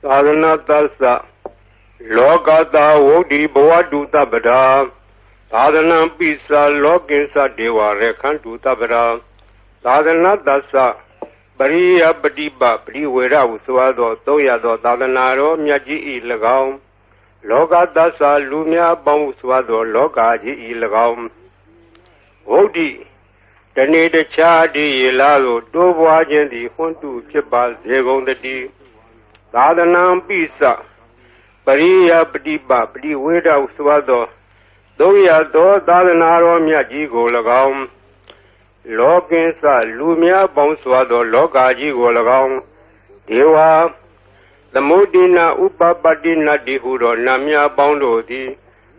သာသနာသစ္စလောကတာဝုဒ္ဓိဘဝတုတပ္ပဒါသာသနာပိစလောကိစ္စဒေဝရခန္တုတပ္ပဒါသာသနာသစ္စပရိယပฏิပပရိဝေရဟုဆိုသောသုံးရသောသာသနာတော်မြတ်ကြီး၏၎င်းလောကသစ္စလူများပေါင်းဆိုသောလောကကြီး၏၎င်းဝုဒ္ဓိတနေ့တခြားတည်းရေလာသို့တိုးပွားခြင်းသည်ဟွန်းတုဖြစ်ပါစေကုန်သတည်းသာသနာပိစပရိယပฏิပပရိဝေဒဟုဆိုသောသုံးရသောသာသနာတော်မြတ်ကြီးကို၎င်းလောကင်းစလူများပေါင်းစွာသောလောကကြီးကို၎င်းဒေဝသမုဒိနာဥပပတ္တိနတ္တိဟုသောနတ်များပေါင်းတို့သည်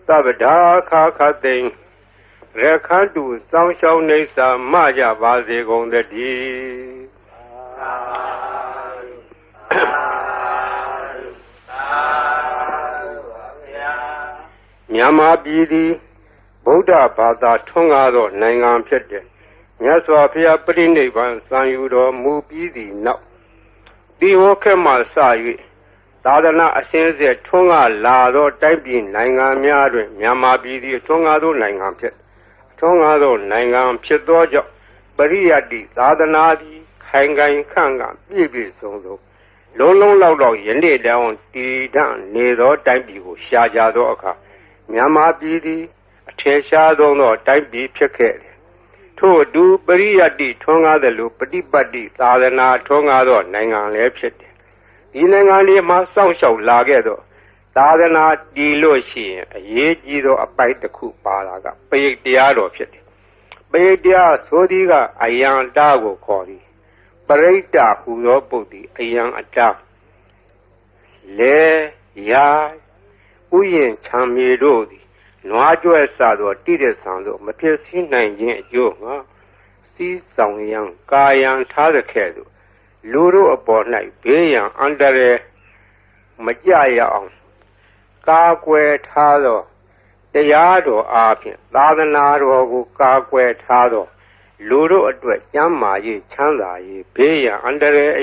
သဗ္ဗဒါခါခသိင်ရခန္တုစောင်းရှောင်းနေစာမကြပါစေကုန်သတည်းမြန်မာပြည်သည်ဗုဒ္ဓဘာသာထွန်းကားသောနိုင်ငံဖြစ်တဲ့မြတ်စွာဘုရားပြိဋိဘံစံယူတော်မူပြီးသည့်နောက်ဒီဝခေတ်မှစ၍သာသနာအစဉ်ဆက်ထွန်းကားလာသောတိုင်းပြည်နိုင်ငံများတွင်မြန်မာပြည်သည်ထွန်းကားသောနိုင်ငံဖြစ်ထွန်းကားသောနိုင်ငံဖြစ်သောကြောင့်ပရိယတ္တိသာသနာသည်ခိုင်ခိုင်ခန့်ခန့်ပြည့်ပြည့်စုံစုံလုံးလုံးလောက်လောက်ယနေ့တောင်တည်တံ့နေသောတိုင်းပြည်ကိုရှားကြသောအခါမြန်မာပြည်သည်အထင်ရှားဆုံးသောတိုင်းပြည်ဖြစ်ခဲ့တယ်ထို့အတူပရိယတ္တိထွန်းကားသလိုပฏิပတ်တိသာသနာထွန်းကားသောနိုင်ငံလည်းဖြစ်တယ်ဒီနိုင်ငံလေးမှာစောင့်ရှောက်လာခဲ့သောသာသနာတည်လို့ရှိရင်အရေးကြီးသောအပိုက်တစ်ခုပါလာကပရိတ်တရားတော်ဖြစ်တယ်ပရိတ်တရားဆိုသည်ကအယံတာကိုခေါ်သည်ပရိတ်တာဟူသောပုဒ်သည်အယံအတာလေရာဥယျင်ချမ်းမြေတို့သည်နွားကြွယ်စသောတိရစ္ဆာန်တို့မဖြစ်စည်းနိုင်ခြင်းအကျိုးငါစီးဆောင်ရန်ကာယံထားတဲ့ခဲ့သို့လူတို့အပေါ်၌ဘေးရန်အန္တရာယ်မကြရအောင်ကာကွယ်ထားသောတရားတော်အားဖြင့်သာသနာတော်ကိုကာကွယ်ထားသောလူတို့အတွက်ကျမ်းမာရေးချမ်းသာရေးဘေးရန်အန္တရာယ်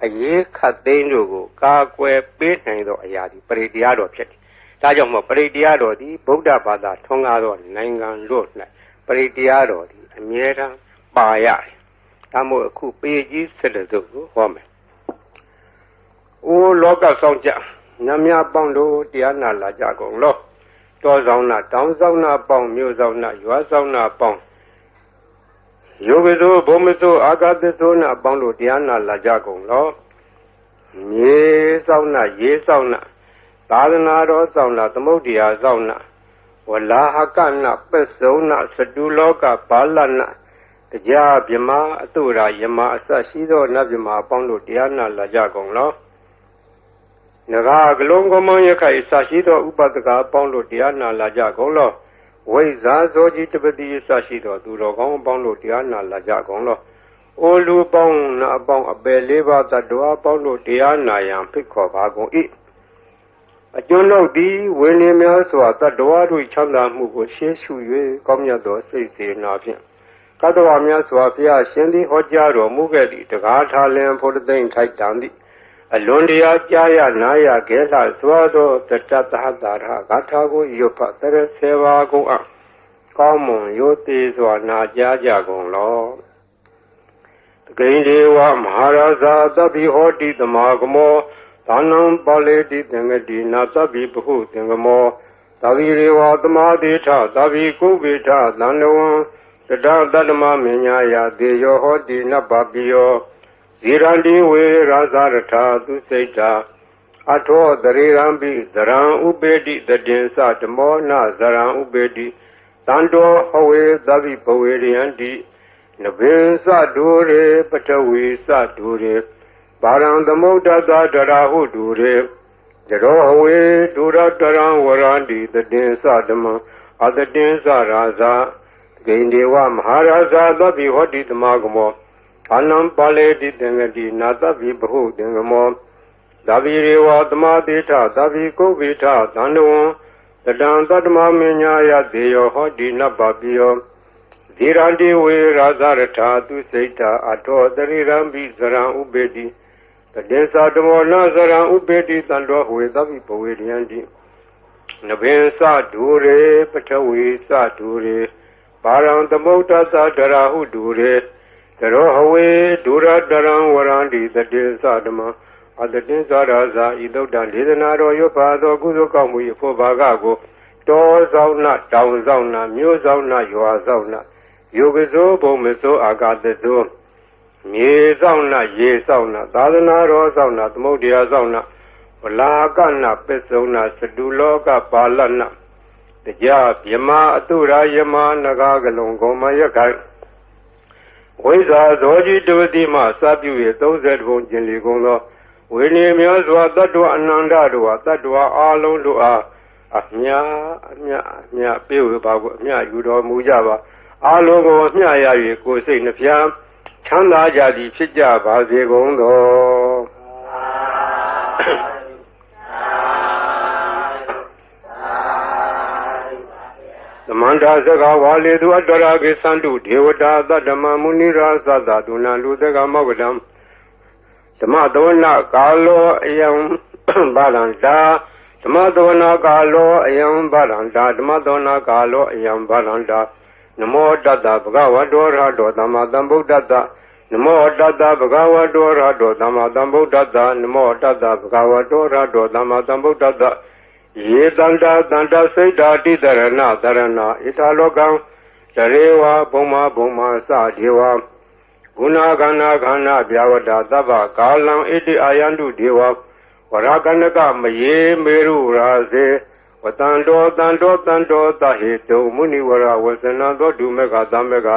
အရေးခတ်သိမ်းတို့ကိုကာကွယ်ပေးနိုင်သောအရာသည်ပရိတရားတော်ဖြစ်တယ်ဒါကြောင့်မို့ပရိတရားတော်သည်ဗုဒ္ဓဘာသာထွန်းကားသောနိုင်ငံတို့၌ပရိတရားတော်သည်အမြဲတမ်းပါရတယ်ဒါမို့အခုပေကြီး7စုကိုဟောမယ်။အိုးလောကဆောင်ကြနတ်များပေါင်းတို့တရားနာလာကြကုန်လောတောဆောင်နာတောင်းဆောင်နာပေါင်းမြို့ဆောင်နာရွာဆောင်နာပေါင်းယောဂသောဘုံမသောအာဂတသောနာပေါင်းတို့တရားနာလာကြကုန်လောမြေဆောင်နာရေဆောင်နာသာသနာတော်ဆောင်နာသမုဒ္ဒရာဆောင်နာဝလာဟကနာပစ္စုံနာစတုလောကဘာလနာတရားမြမအတုရာယမအစရှိသောနတ်မြမအပေါင်းတို့တရားနာလာကြကုန်လောနဂါကလုံးကမွန်ရခိုင်အစရှိသောဥပဒကအပေါင်းတို့တရားနာလာကြကုန်လောဝိဇာဇောကြီးတပတိအစရှိသောသူတော်ကောင်းအပေါင်းတို့တရားနာလာကြကုန်လောအိုလူပေါင်းနာအပေါင်းအပယ်လေးပါးတတ္တဝါအပေါင်းတို့တရားနာရန်ဖိတ်ခေါ်ပါကုန်၏အကျွန်ုပ်သည်ဝိနည်းများစွာတတ္တဝါတို့ချမ်းသာမှုကိုရှေးရှု၍ကောင်းမြတ်သောစိတ်စေနာဖြင့်ကတ္တဝါများစွာဘုရားရှင်သည်ဟောကြားတော်မူခဲ့သည့်တကားထားလင်ဖို့သိမ့်ထိုက်တန်သည့်အလွန်တရာကြားရနာရခဲလှစွာသောတတ္တသဟတာရဂါထာကိုရွတ်ဖတ်တဲ့ဆေဘာကုန်အကောင်းမွန်ရိုသေစွာနာကြားကြကုန်လောတကိဉ္ဒေဝမဟာရာဇာသဗ္ဗိဟောတိသမာဂမောသာနံပါလေတိသင်္ကတိနာသဗ္ဗိပဟုသင်္ကမောသဗ္ဗိရေဝသမာတိထသဗ္ဗိကုဝိထသန္တဝံတတတတ္တမမညာယသေယောဟောတိနဗ္ဗပိယောဇိရန္တိဝေရာဇရထာသူစိတ်တာအထောတရေရံပိဇရံဥပေတိတတေသဓမ္မောနဇရံဥပေတိတန္တောဟဝေသဗ္ဗိဘဝေရယန္တိနဘေသဒုရေပထဝီသဒုရေပါရံသမုဒ္ဒသတရာဟုဒုရေဇရောဟဝေဒုရတရံဝရန္တိတတေသဓမ္မအတတေသရာဇာဂိန္ဒေဝမဟာရာဇာသဗ္ဗိဟောတိသမာဂမောအနံပါလေတိသင်္ကတိနာသဗ္ဗိဘဟုသင်္ကမောသဗ္ဗိရေဝသမာတိထသဗ္ဗိကုဝိထသန္တဝံတတံတတ္တမမညာယသေယောဟောတိနဗ္ဗပိယောဇိရန္တိဝေရာဇရထာသူစိတ်တာအထောတရိရံပိဇရံဥပေတိ တေသာဓမ္မောနာဇရံဥပေတိတံတော်ဟွေသဗ္ဗိဘဝေရယံတိနဗင်္စဒူရေပထဝီစဒူရေပါရံသမုဒ္ဒသဒရာဟုဒူရေတရောဟဝေဒူရတရံဝရန္တိတတေသဓမ္မအတတိသာရာဇာဤသုဒ္ဓဒေသနာတော်ရွတ်ပါသောကုသိုလ်ကောင်းမှု၏ဖို့ဘာကကိုတောဆောင်နာတောင်ဆောင်နာမြို့ဆောင်နာရွာဆောင်နာယုဂဇောဘုံမဇောအာဂတဇောမြေဆောင်နာရေဆောင်နာသာသနာတော်ဆောင်နာသမုဒ္ဒရာဆောင်နာဝလာကနာပစ္စုံနာစတုလောကပါလနာတရားဗြဟ္မာအတုရာယမနဂါကလုံဂုံမယခိုင်ဝိဇာဇောကြီးတဝတိမှစပြု၍30ဘုံကျင်လီကုန်သောဝိနည်းများစွာတတ္တဝအနန္တတို့ဟာတတ္တဝအာလုံးတို့အားအမြပြေဝပါကိုအမြယူတော်မူကြပါအာလုံးကိုအမြရ၍ကိုယ်စိတ်နှပြချမ်းသာကြသည်ဖြစ်ကြပါစေကုန်သောသမန္တာစကားဝါလေသူအတ္တရာကိသန္တုဒေဝတာသတ္တမမုနိရာသတ္တဒုနာလူတကမောကတံသမသောနာကာလောအယံဘာလန္တာသမသောနာကာလောအယံဘာလန္တာသမသောနာကာလောအယံဘာလန္တာနမောတတ္တဗုဒ္ဓဝတ္တောရဟတောသမ္မာသမ္ဗုဒ္ဓတ္တနမောတတ္တဗုဒ္ဓဝတ္တောရဟတောသမ္မာသမ္ဗုဒ္ဓတ္တနမောတတ္တဗုဒ္ဓဝတ္တောရဟတောသမ္မာသမ္ဗုဒ္ဓတ္တယေတန္တာတန္တစိတ်ဓာတိတရဏတရဏဣထာလောကံတရေဝဘုံမာစဒေဝဂုဏခန္ဓာခန္ဓာဗျာဝတ္တသဗ္ဗကာလံဣတိအာယန္တုဒေဝဝရကနကမယေမေရုရာစေဝတန္တောသဟေတုမုနိဝရဝဇနသောဒုမေကသမမေက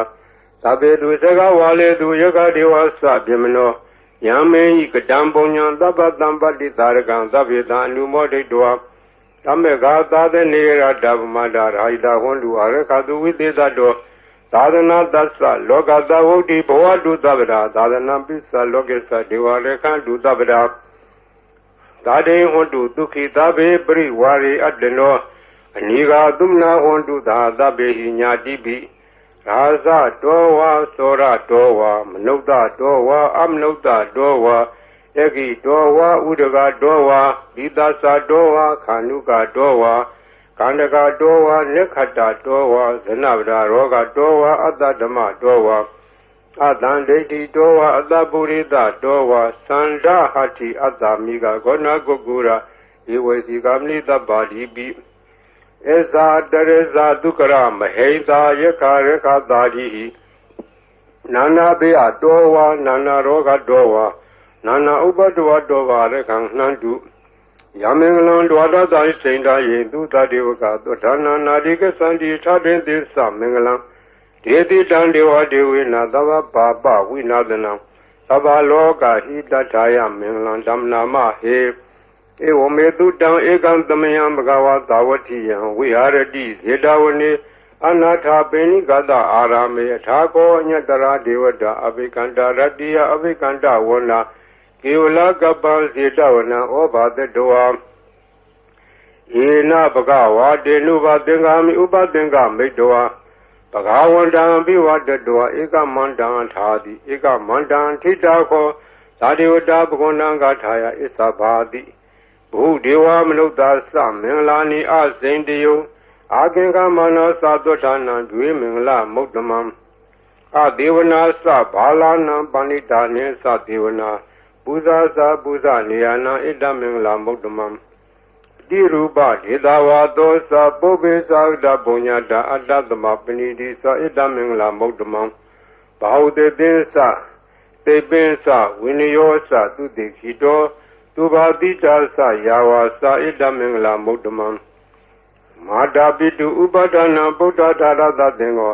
သဗ္ဗေသူစကဝါလေသူယကဒေဝသဗြဟ္မနောယံမေဟိကတံပုညံသဗ္ဗတံပတ္တိသာရကံသဗ္ဗေတံအနုမောဒိတောသမမေကသာသနေရတဗ္ဗမန္တရာဟိတဟွန်တုအာရခတုဝိသေသတောသာသနာတ္သလောကသဝုဒ္ဓိဘဝတုသဗ္ဗရာသာသနာပိစ္ဆလောကေသဒေဝရေခန္တုသဗ္ဗရာသာဒေဟွန်တုဒုက္ခိသဗ္ဗေပရိဝါရိအတ္တနောအနိဂါသုမနာဟွန်တုသာသဗ္ဗေဟိညာတိပိရာဇတောဝါသောရတောဝါမနုဿတောဝါအမနုဿတောဝါယကိတောဝါဥဒကတောဝါပိသသတောဝါခန္ဓုကတောဝါကန္တကတောဝါနိခတ္တတောဝါဇနဗရာရောဂတောဝါအတ္တဓမ္မတောဝါအတံဒိဋ္ဌိတောဝါအတ္တပုရိသတောဝါသန္ဓဟတိအတ္တမိကဂောဏကုက္ကုရာဧဝေစီကမနိတ္ပါတိပိဧဇာတရေဇာဒုက္ခရမဟိတာယခရခတာတိနာနာဘေအတောဝါနာနာရောဂတောဝါနာနာဥပတဝတောဝါရခံနှံတုယမင်္ဂလံဒွါဒသာစိန္ဒယေသူတတေဝကသုဌာနာနာတိကသန္တိထာတေသသမင်္ဂလံဒေတိတံဒေဝဒေဝေနသဗ္ဗပါပဝိနာသနံသဗ္ဗလောကဟိတထာယမင်္ဂလံဓမ္မနာမဟေဧဝမေတုတံဧကံသမယံဘဂဝါသာဝတိယံဝိဟာရတိဇေတဝနေအနာထာပိဏိကတအာရမေထာကောညတရာဒေဝတာအဘိကန္တရတ္တိယအဘိကန္တဝနာကေဝလကပ္ပံဇေတဝနံဩဘာတတောယေနဘဂဝါတေနုဘသင်္ကာမိဥပသင်္ကာမိတ္တဝဘဂဝန္တံဘိဝတ္တဝဧကမန္တံထာတိဧကမန္တံထိတာခောသာဒေဝတာဘဂဝန္တံဂထာယဣသဘာတိဘုဒေဝမနုဿသမင်္ဂလာနိအစိန်တယုအာကင်္ဂမနောသသုဋ္ဌာနံဒွေမင်္ဂလမုဒ္ဓမံအဒေဝနာသဘာလာနံပဏိတာနိသဒေဝနာပူဇာသာပူဇာနေယနာဣတမင်္ဂလာမုဒ္ဓမံတိရူပဒေသဝါသောသပုပ္ပေသာဥဒ္ဓပုညတာအတ္တသမပဏိတိသဣတမင်္ဂလာမုဒ္ဓမံဘာဟုတေသင်္သတေပင်္သဝိနယောသသုတိခိတောသူဘာတိတာသယာဝါသဣတမင်္ဂလာမုဒ္ဓမံမာတာပိတုဥပဒနာဗုဒ္ဓသာရသသင်္ကော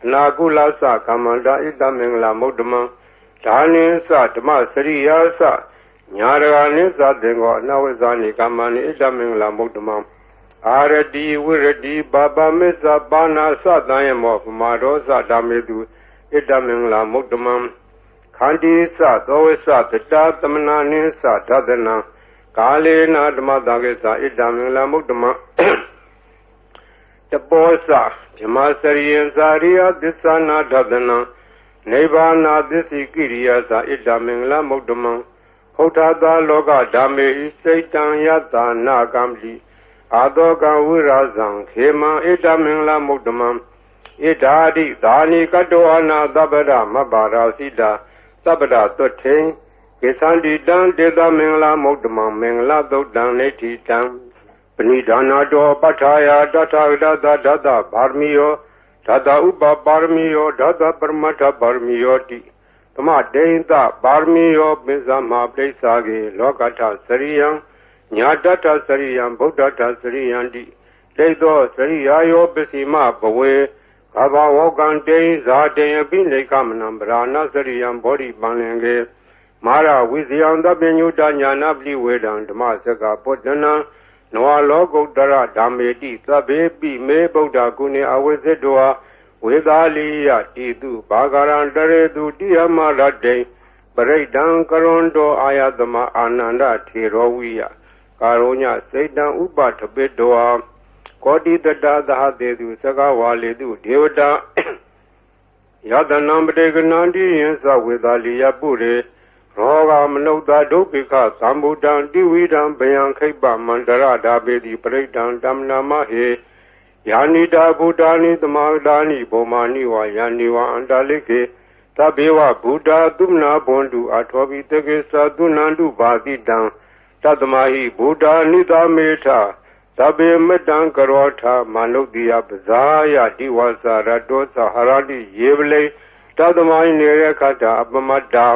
အနာကုလသကမ္မန္တာဣတမင်္ဂလာမုဒ္ဓမံဒါနိသဓမ္မစရိယာသညာရဂာနိသသင်္ကောအနဝိဇာနိကမ္မနိဣတမင်္ဂလာမုဒ္ဓမံအာရတိဝိရတိဘာပမစ္ဆပါဏာသတံယမောပမာရောသဓမ္မေတုဣတမင်္ဂလာမုဒ္ဓမံခန္တီသသောဝိသတတသမနာနိသဓဒနံကာလေနာဓမ္မတာကိသဣတမင်္ဂလာမုဒ္ဓမံတပောသဓမ္မစရိယံဇာရိယသစ္ဆနာဓဒနံနိဗ္ဗာနာသစ္စိကိရိယာသဣတမင်္ဂလာမုဒ္ဓမံ ဟုတ်တာသာလောကဓမ္မေစိတ်တံယတနာကံပိအာတောကံဝိရာဇံခေမံဣတမင်္ဂလမုဒ္ဓမံဣဒာတိဒါနိကတောအနာသဗ္ဗရမဘာရာစိတာသဗ္ဗရသွတ်ထေကိသန္တိတံတေသမင်္ဂလမုဒ္ဓမံမင်္ဂလသုတ်တံနေတိတံပဏိဒါနာတောပဋ္ဌာယတထာဂတသဒတဗာရမီယောဓာတဥပပါရမီယောဓာတပရမတ္ထပါရမီယောတိသမဒိဋ္ဌပါရမီယောပိစ္ဆမပိစ္ဆာကေလောကထစရိယံညာတတစရိယံဗုဒ္ဓတစရိယံတိဒိဋ္ဌောစရိယာယောပစ္စည်းမဘဝေဘာဘဝကံတေဇာတေယပိနေကမနံဗရာဏစရိယံဘောဓိပန္လင်ကေမာရဝိဇယံသဗ္ဗညုတညာနာပတိဝေဒံဓမ္မစကပုတ္တနံနဝလောကုတ္တရဓမ္မေတိသဗ္ဗေပိမေဗုဒ္ဓကုဏေအဝိဇ္ဇတောဝေသာလိယတိတုဘာဂရံတရေတုတိယမရတေပရိဒံကရွန်တောအာယတမအာနန္ဒထေရောဝိယကာရောညစိတ်တံဥပထပိတောကောတိတတသဟတေတုသကဝါလေတုဒေဝတာယတနံပတေကနန္တိယံသဝေသာလိယပုရေရောဂမနုဿဒုက္ခိခသံဗုဒ္ဓံတိဝိဒံဘယံခိပ္ပမန္တရဓာပေတိပရိဒံတမ္နာမဟေယာနိတာဗုဒ္ဓာနိသမဂဒာနိဘောမာနိဝါယာနိဝါအန္တလိကေသဗ္ဗေဝဗုဒ္ဓသုမနာဘွန်တုအထောပိတကေသသုနန္တုဘာတိတံတတမဟိဗုဒ္ဓနိသမေထသဗ္ဗေမတံကရောထမာနုတိယပဇာယတိဝါစာရတောသဟရတိယေဝလေတတမဟိနေရခတအပမတ္တာ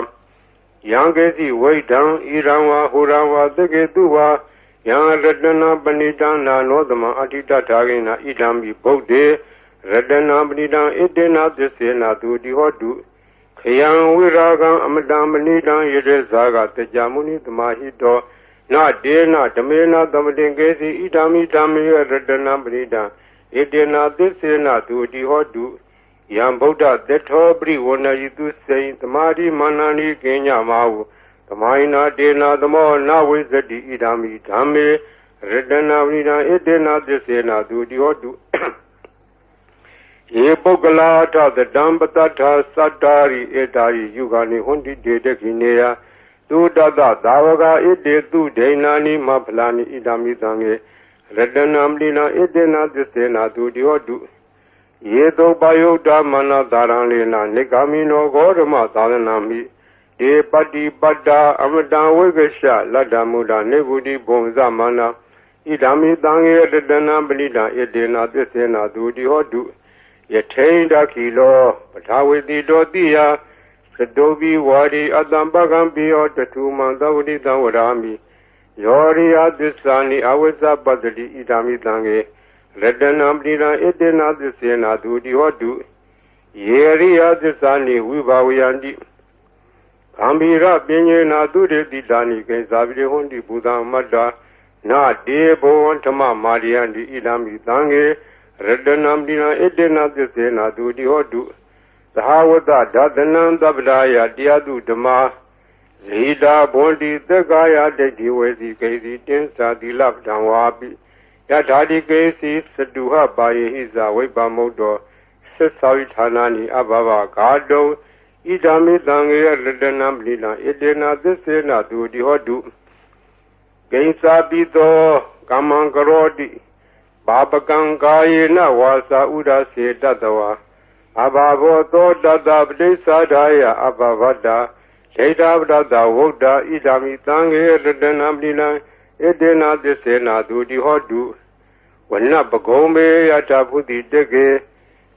ယံကေစီဝိဒံဣရံဝါဟူရံဝါသကေတုဝါယံရတနာပဏိတနာနောသမအဋ္ဌိတထာဂိနာဣဒံမိဗုဒ္ဓေရတနာပဏိတံဣတေနာသစ္စေနာသူတိဟောတုခယံဝိရာဂံအမတံပဏိတံယေတေဇာကတကြမုနိသမာဟိတောနာဒေနာဓမေနာသမတင်ကေစီဣဒံမိဓမ္မေရတနာပဏိတံဣတေနာသစ္စေနာသူတိဟောတုယံဗုဒ္ဓသတ္ထောပရိဝဏယိတုစိံသမာဓိမာနနိကိညမဟုသမိုင်းနာတေနာသမောနဝိဇ္ဇတိဣဒံမိဓမ္မေရတနာပဏိတံဣတေနာသစ္စေနာသူတိဟောတုယေပုဂ္ဂလာထသတံပတ္ထသတ္တာရိဧတာရိယုဂာနိဟွန်တိတေတခိနေယသုတတသာဝကဣတေသူဒိဏာနိမဖလာနိဣဒံမိသံေရတနာပဏိတံဣတေနာသစ္စေနာသူတိဟောတုယေတောပယုတ်တမနသာရံလေနာနိဂာမိနောဂောဓမသာသနာမိေပတိပတ္တာအမတံဝိကရှလတ္တမုဒ္ဒနေဗုဒိဘုံဇမနာဣဒာမိသံဃေတတနာပဏိတံဣတေနာသစ္စေနာသူတိဟောတုယထိန်တခိလောပထာဝေတိတောတိယသတောဘိဝါရိအတ္တံပကံပိယောတထုမံသဝတိတံဝရာမိယောရိယသစ္စာနိအဝိဇ္ဇပတ္တိဣဒာမိသံဃေရတနာပဏိတံဣတေနာသစ္စေနာသူတိဟောတုယေရိယသစ္စာနိဝိဘာဝယန္တိသံဘိရပညေနာသူတေတိတာနိကေဇာပိဟွန်တိဘူတံမတ္တာနာတေဘောဝဓမ္မမာရိယန္တိဣဒံမိသံဃေရတနာပဏိတံဣတေနာသစ္စေနာသူတိဟောတုသဟဝတ္တဒသနံသဗ္ဗဒါယတရားသူဓမ္မာဇိတာဘွန်တိသက္ကာယဒိဋ္ဌိဝေစီကေစီတင်းစာတိလပ္ပံဝါပိယထာတိကေစီသတုဟပါယေဟိဇာဝိပ္ပမုတ်တောသစ္စာဝိဌာနာနိအဘဘဂါတုဣဒာမိသံဃေရတနာပဏိတံဣတေနာသစ္စေနာသူတိဟောတုဂိဉ္စာပိသောကမ္မံကရောတိဘာပကံကာယေနဝါစာဥဒစေတတဝါအဘဘောသောတတပတိစ္ဆာဒါယအဘဗတ္တာဒိဋ္ဌပတ္တဝုဒ္ဓဣဒာမိသံဃေရတနာပဏိတံဣတေနာသစ္စေနာသူတိဟောတုဝနပဂုံမေယထာဘုတိတကေ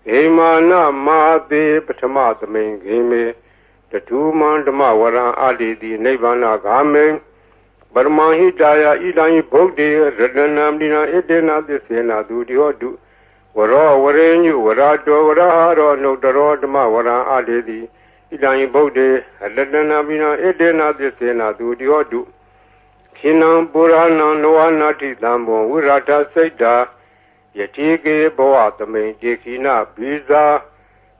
ဟိမာနမာသေပထမသမိန်ခေမေတထုမံဓမ္မဝရံအာတိတိနိဗ္ဗာနဂာမေပရမဟိတာယဣဒံဘုဒ္ဓေရတနာပဏိတံဣတေနာသစ္စေနာသူတိဟောတုဝရောဝရေညုဝရတောဝရဟာရောနုတရောဓမ္မဝရံအာတိတိဣဒံဘုဒ္ဓေရတနာပဏိတံဣတေနာသစ္စေနာသူတိဟောတုခိနံပုရာဏံနောနာတိသံဘောဝိရထစိတ်တာယတိကေဘောသမိန်တေခိနဘိဇာ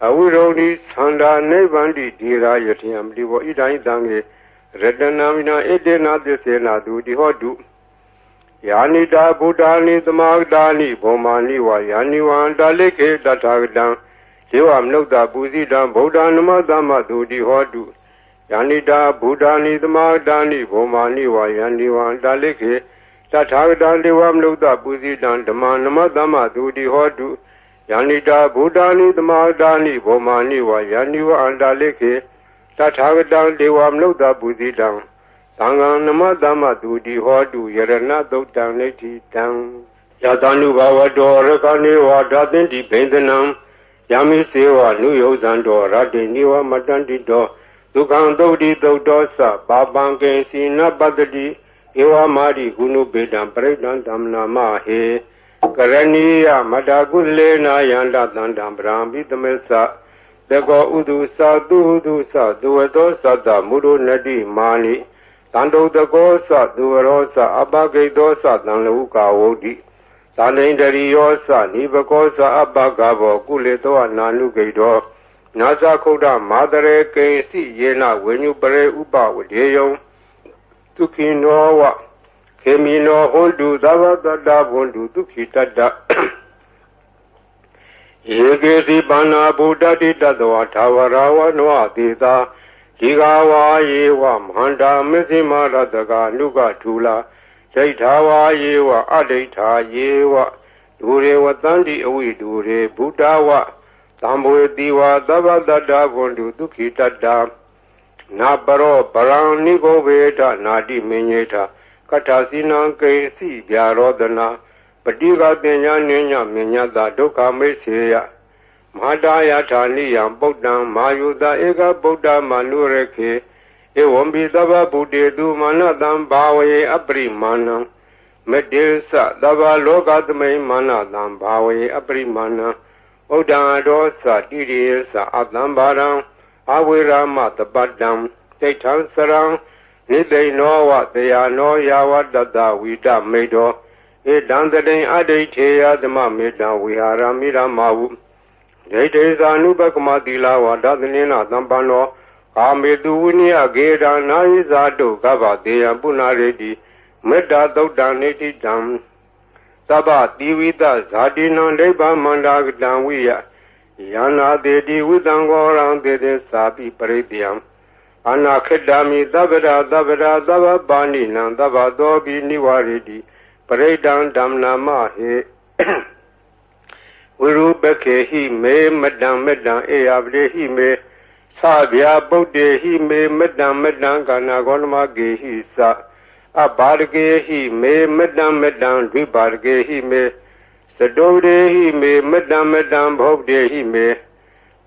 အဝိရုဒိသန္တာနိဗ္ဗန္တိဒီရာယတိယံတိဘောဣဒံတံေရတနာမိနာဣတေနာသစ္စေနာသူတိဟောတုယာနိတာဗုဒ္ဓာနိသမာဂတာနိဘောမာနိဝါယာနိဝံတာလိခေတထာဂတံဒေဝမနုဿပူဇိတံဗုဒ္ဓနမသမသူတိဟောတု Yanita Buddhani Dhamadani Bhomani Vayani Vandalike Tathagata Devam Lukta Puzidan Dhamanama Dudi Hodu Yanita Buddhani Dhamadani Bhomani Vayani Vandalike Tathagata Devam Lukta Puzidan Tanganama Dudi Hodu Yarana Dotan Neti Tang Yatanu Bhavado Rakani Vadatinti Pendanam Yami Seva Nuyo Zando Radiniwa Matandido Dukan Dodi Dodosa Babanke Sina Badadi Ewa Madi Gunu Bedam Predan Damna Mahe Karaniya Madagule Nayanda Dandam Brambi Tamilsa Dego Udusa Dudusa Duedosa Da Mudu Nadi Mani Tando Dagosa Duerosa Abage Dosa Danluka Wodi Salendari Yosa Nibakosa Abagabo Kuleto Nanu Gaido Nasa Koda Madare Kensi Yena Wenu Pare Upa Wadeyo Tukinowa Kemino Hondu Dava Dada Hondu Tukitada Yegesi Bana Buddha Didadwa Tawarawa Noa Dida Higawa Yewa Manda Mizima Radaga Nuga Tula Jaitawa Yewa Adeta Yewa Dure Watandi Awi Dure Buddhawa Tambo Diwa Dava Dada Gondu Dukitada Nabaro Paranigo Veta Nadi Minyeta Katasina Kesi Byarodana Padiga Denya Nenya Minyada Doka Meseya Madaya Taniya Bodam Mayuda Ega Boda Manureke Ewambi Dava Budedu Manadam Bawe Abrimana Medesa Dava Logadme Manadam Bawe Abrimana Oda Dosa Dirisa Adambaram Awira Matabadam Tetan Sarang Nide no what they are no Yawa Dada Vida Medo E Dandadin Adetea the Mamida Wihara Mira Mawu Dede Zanubakumadila Wadadanina Dambano Kameduini Ageda Naizado Gaba Dea Bunaredi Meda Dodaneti Dam Saba Divida Zadina Leba Mandag Danwia Yana Dedi Widangorang Dede Sabi Parediam Anna Kedami Davada Dava Bani Nandava Dobi Niwaridi Paredan Damna Mahe Urubeke he me Madam E Abde he me Sabia Bode he me Madam Ganagonma Ge he sa Abarge he me Madam Ribarge he me Sadode he me Madam Bode he me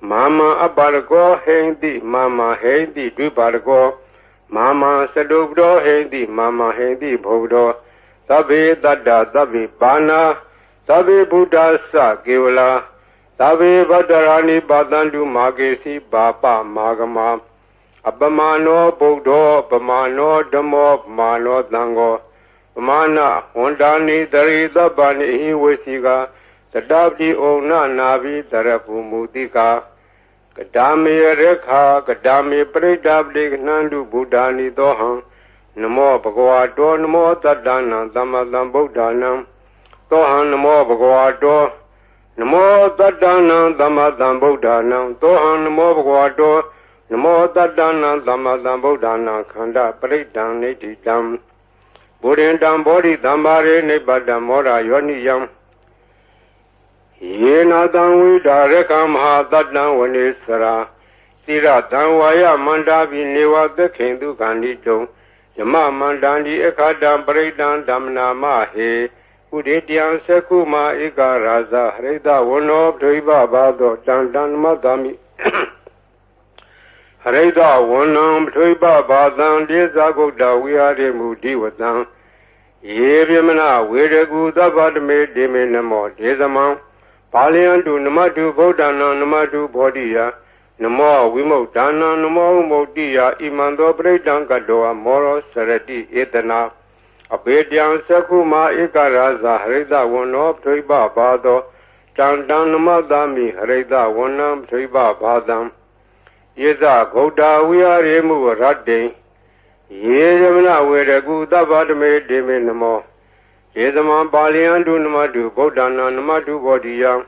Mama Abargo Hendi Mama Hendi Ribargo Mama Sadobdo Hendi Mama Hendi Bodo Tabe Dada Tabe Bana Tabe Buddha Sa Gevla Tabe Badarani Badandu Magesi Bapa Magama Abamano Bodo Bamano Damo Mano Dango Mana Hondani Darida Bani Wesiga Tadabdi Ona Navi Darapu Mudika Kadami Rekha Kadami Predabdi Nandu Buddhani Dohan Namo Bhagavato Namo Tadana Damadam Buddhanam Tohan Namo Bhagavato Namo Tadana Damadam Buddhanam Tohan Namo Bhagavato Namo Tadana Damadam Buddhana Khanda Paridan Nitidam Buddhindam Bodhi Dambare Nibadam Mora Yoniyam Yena Danwi Darekam Ha Tadam Vanisara Sira Danwaya Mandavi Niwa the Kindu Gandito Yama Mandandi Ekadam Paridan Damna Mahe Uditian Sekuma Ika Raza Reda Wono Triba Bado Dandan Madami Reda Wonam Triba Badan Dezagoda we are Mudi Wadan Yevimana Wedegu Dabadme Deminamo Dezaman Palian to Namatu Bodana Namatu Bodia Namo Wimo Dana Namo Modia Imando Bredan Gadoa Moro Sereti Etana Abedian Sakuma Ikaraza Reda Wono Triba Bado Dandan Namadami Reda Wonam Triba Badam Yeza Goda we are Emu Radde Yezamana Wedegu Dabadme Deminamo Yezaman Palian to Namatu Bodana Namatu Bodia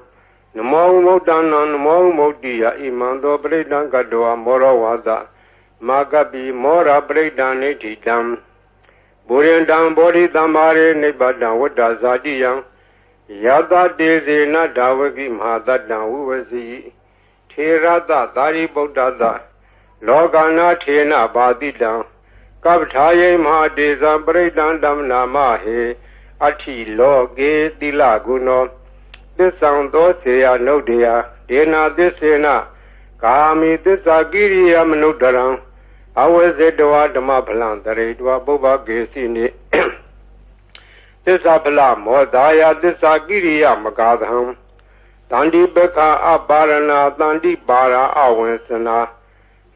Namo Modana Namo Modia Imando Bredan Gadoa Moro Wada Makapi Mora Breakdown Niti Dam Buriandam Bodhi Damare Nibadan Wada Zadiyam Yada Desi Nadawagi Mahadadan Uvazi Tirada Dari Bodada Logana Tena Badidam Kabtaye Mahadeza Breakdown Dam Namahe Ati Loge Dilaguno This sound Dosea Nodea Dena Desena Kami Desagiri Amnudaram I was a doa Damapalan, the Redua Boba Gesini. This Apala Modaya, this Agiria Magadham. Tandi Beka Abarana, Tandi Bara Awensana.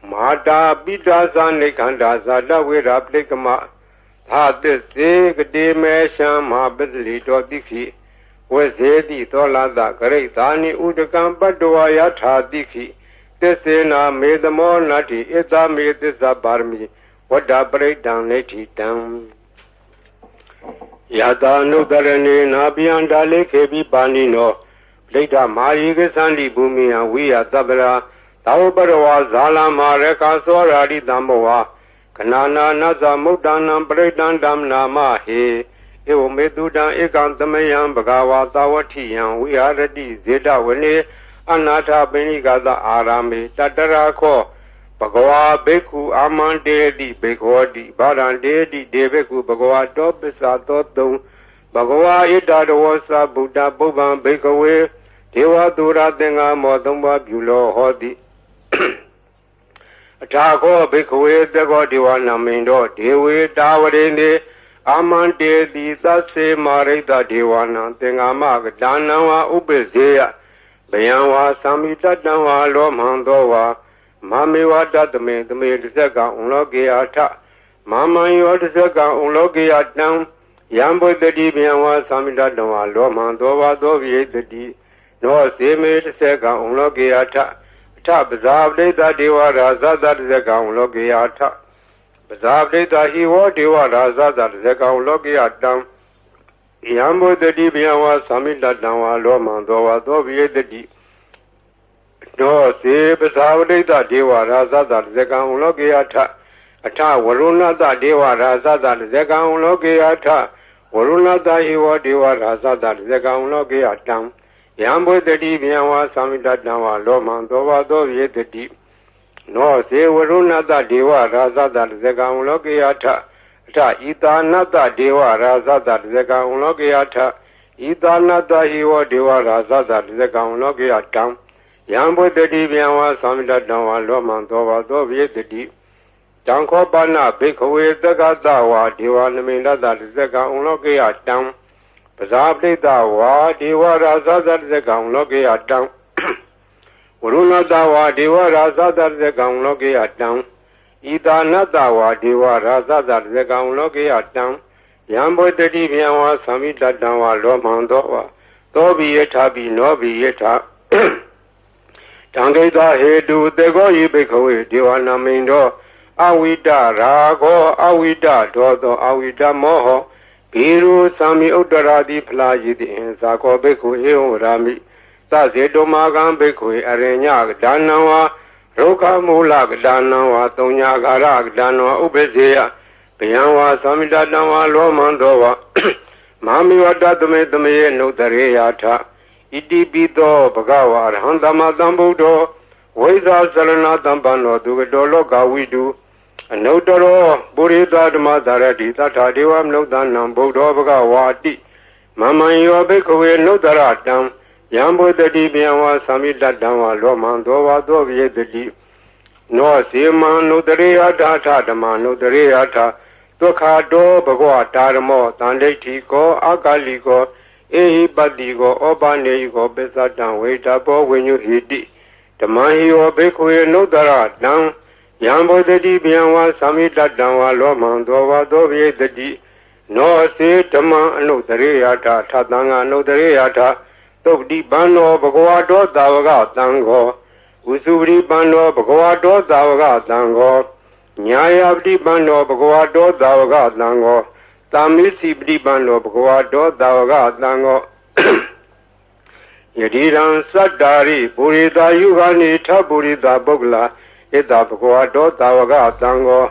Mada Bidaza Nikandaza, Dawira Plikama. Had this Sig Dimesham Habitli Dodiki. Was Hedi Tolada, Great Ani Udakam Badoya Tadiki. Tesena made the more nutty, Ita made this a barmi, what a breakdown neti down. Yada no garane, Nabianda Lake Heavy Banino, Plata Marigas and Bumi, and we are Tabera, Taubarawa, Zala Mareka, Sorari Damoa, Kanana, Naza, Mudanam, Breakdown Dam Nama, he, Eomedudan, Ekantamayam, Bagawa, Tawati, and we are ready, Zeta, Wene. Anata Benigada Arami, Tatarako, Bagawa Beku, Aman Dedi, Bekodi, Baran Dedi, Debeku, Bagawa Topisa Totum, Bagawa Itadosa, Buddha Boban, Bekaway, Dewa Dura Denga, Motumba, Bulo, Hodi. Atako, Bekaway, the Godiwana Mindo, Dewe, Tawarene, Aman Dedi, Tase Marita Dewana, Tengamag, Danawa, Ubezea. Bayanwa Samita Danwa Lomandowa Mamiwa Datame the Medisaka Unlogiata Mama Yodisaka Unlogiatam Yambo the Dibianwa Samita Danwa Lomandova Dovi the D no Seme Seka Unlogiata Tab Data Dewa Raza that Zeka Unlogiata Bazav Data he was Dewa Raza that Zeka Unlogiatam Yambo the Dibianwa Samita Danwa Lomandova Dovi the D no se Basavadita Deva Raza that Zeka Unlogiata Ata Waruna that Deva Raza that Zeka Unlogiata Waruna that he was Deva Raza that Zeka Unlogiatam Yambo the Dibianwa Samita Danwa Lomandova Dovi the D no se Waruna that Deva Raza that Zeka Unlogiata Ta Itanata Deva Raza that Zeka Unlogiata Itanata he was Deva Raza that Zeka Unlogiatam Yambo the Dibianwa Samita Danwa Lomandova Dovi the D Janko Bana Bikaway the Gadawa Deva Namina that Zeka Unlogiatam Pazabli Dawa Deva Raza that Zeka Unlogiatam Uruna Dawa Deva Raza that Zeka Unlogiatam Ida Nadawa Deva Raza that Zeka Unlogiatam Yambo the Dibianwa Samita Danwa Lomandova Dobi Yetabi Nobi Yeta Tangeda Hedu Dego Yibikawe Diwana Mindo Awida Rago Awida Dodo Awida Moho Piru Sami Udaradi Plajidi in Sako Beku Rami Tazedo Magam Beku Arenya Danawa Roka Mulak Danawa Tonya Garak Danawa Ubezea Pianwa Samida Danawa Lomandova Mami Wadatame Dame no Dareata Iti Bito Bagawa Handama Dambudo Weza Salana Dambano Dugado Gawidu Anotaro Burita Madarati Tata Devam Nodanam Bodo Bagawati Mama Yobekwe Nodaratam Yambo the Dibianwa Samita Dama Lomandova Dovi the Di No Sima Nodareata Tadama Nodareata Tokado Bagwa Taramo Tandetiko Akaliko Ehi Badigo Obanego Besatan Waitabo when you hit it. The Mahio Bekwe no Dara down Yambo the Dibianwa Samita Danwa Lomandova Dovi the D no se Tama no Dareata Tatanga no Dareata Tok Di Bano Bagwado Davaga Tango Usuri Bano Bagwado Davaga Tango Nyaya Di Bano Bagwado Davaga Tango Tamisi Bdibano Bhagavado Davaga Dango Yadiran Sadari Burida Yugani Taburida Bogla ဣတဘဂဝတောသာဝကသံဃော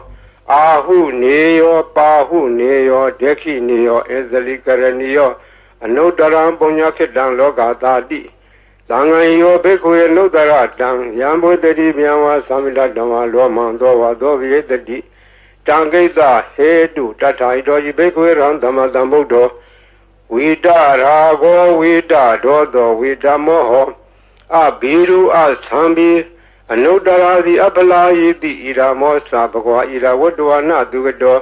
အာဟုနေယောပါဟုနေယောဒက္ခိနေယောဧဇလိကရဏီယောအနုတ္တရံပုညခိတံလောကသာတိသံဃံယောဘိက္ခုယေနုတ္တရတံယံဘုဒ္ဓတိဗျံဝါသမိတဓမ္မလောမံသောဝါသောဝိတတိတံကိတဟေတုတထာဣတောယိဘိက္ခုယေရံဓမ္မတံဗုဒ္ဓောဝိတရာဂောဝိတဒောသောဝိတမောဟောအဘိရုအသံဘိအနုတ္တရာတိအပလာယိတိဣရာမောသဘဂဝါဣရာဝတ္တဝနာသူကတော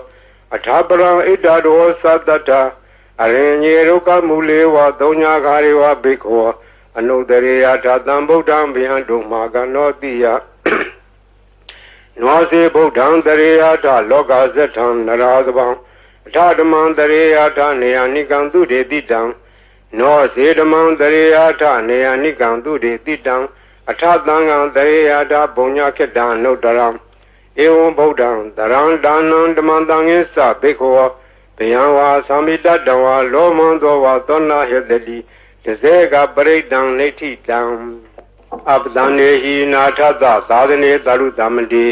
အထာပရံဣတရောသတ္တတအရင်ညေရုကမူလေဝသုံးညာခါရေဝဘိက္ခောအနုတ္တရေယထာတံဗုဒ္ဓံဗျံတုမာကနောတိယနောစေဗုဒ္ဓံတရေယထာလောကဇထံနရာသဗံအထာဓမ္မံတရေယထာနေယနိကံသူတေတိတံနောစေဓမ္မံတရေယထာနေယနိကံသူတေတိတံအထသံဃံတရေယထာဘုံညခေတံနုတ္တရံဧဝံဗုဒ္ဓံတရံဒါနံဓမ္မံတံငိသဘိက္ခောဗျံဝါသမိတတဝါလောမံသောဝါသောနာဟေတတိတဇေကပရိဒံနိဋ္ဌိတံအပဒံနေဟိနာထသသာသနေတရုသမတိ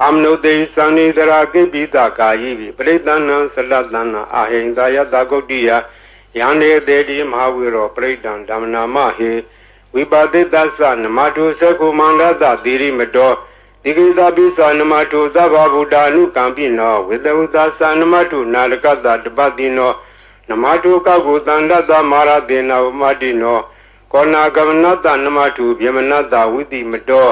အမနုတေသန္နိတရာကိပိတကာယိပိပရိဒံနံသလတန္နအဟိန္ဒယတဂုတ်တိယယန္နေတေတိမဟာဝိရောပရိဒံဓမ္မနာမဟေဝိပါတိတသနမတုသကုမန္တတသီရိမတောဒီကိတပိသနမတုသဗ္ဗဗုဒ္ဓ ानु ကံပိနောဝေတဝုသသနမတုနာလကတတပတိနောနမတုကောကုတန္တတမာရတေနဝမတိနောကောနာကမနတနမတုဗျမနတဝိတိမတော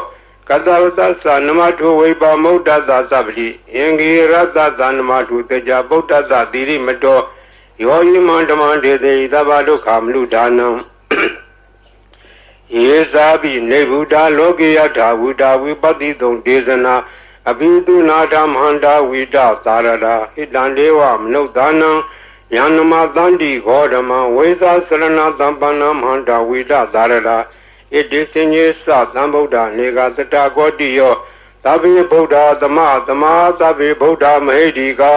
ကတဝတသနမတုဝိပါမုဒ္ဒတသဗ္ဗတိအင်္ဂိရတသနမတုတေကြဗုဒ္ဓတသီရိမတောယောဟိမန္တမန္တေတိသဗ္ဗဒုက္ခမနုဒါနံယေဇာပိနေဗုဒ္ဓလောကေယထာဝိတာဝိပတိတုံဒေသနာအဘိတုနာဓမ္မန္တာဝိတသာရတာဟိတံဒေဝမနုဿာနံယန္နမတန္တိဂောဓမံဝိသစရဏတံပန္နမန္တာဝိတသာရတာဣတိစဉ္ညေသသံဗုဒ္ဓနေကတတကောတိယောသဗ္ဗေဗုဒ္ဓသမသမာသဗ္ဗေဗုဒ္ဓမဟိတိကာ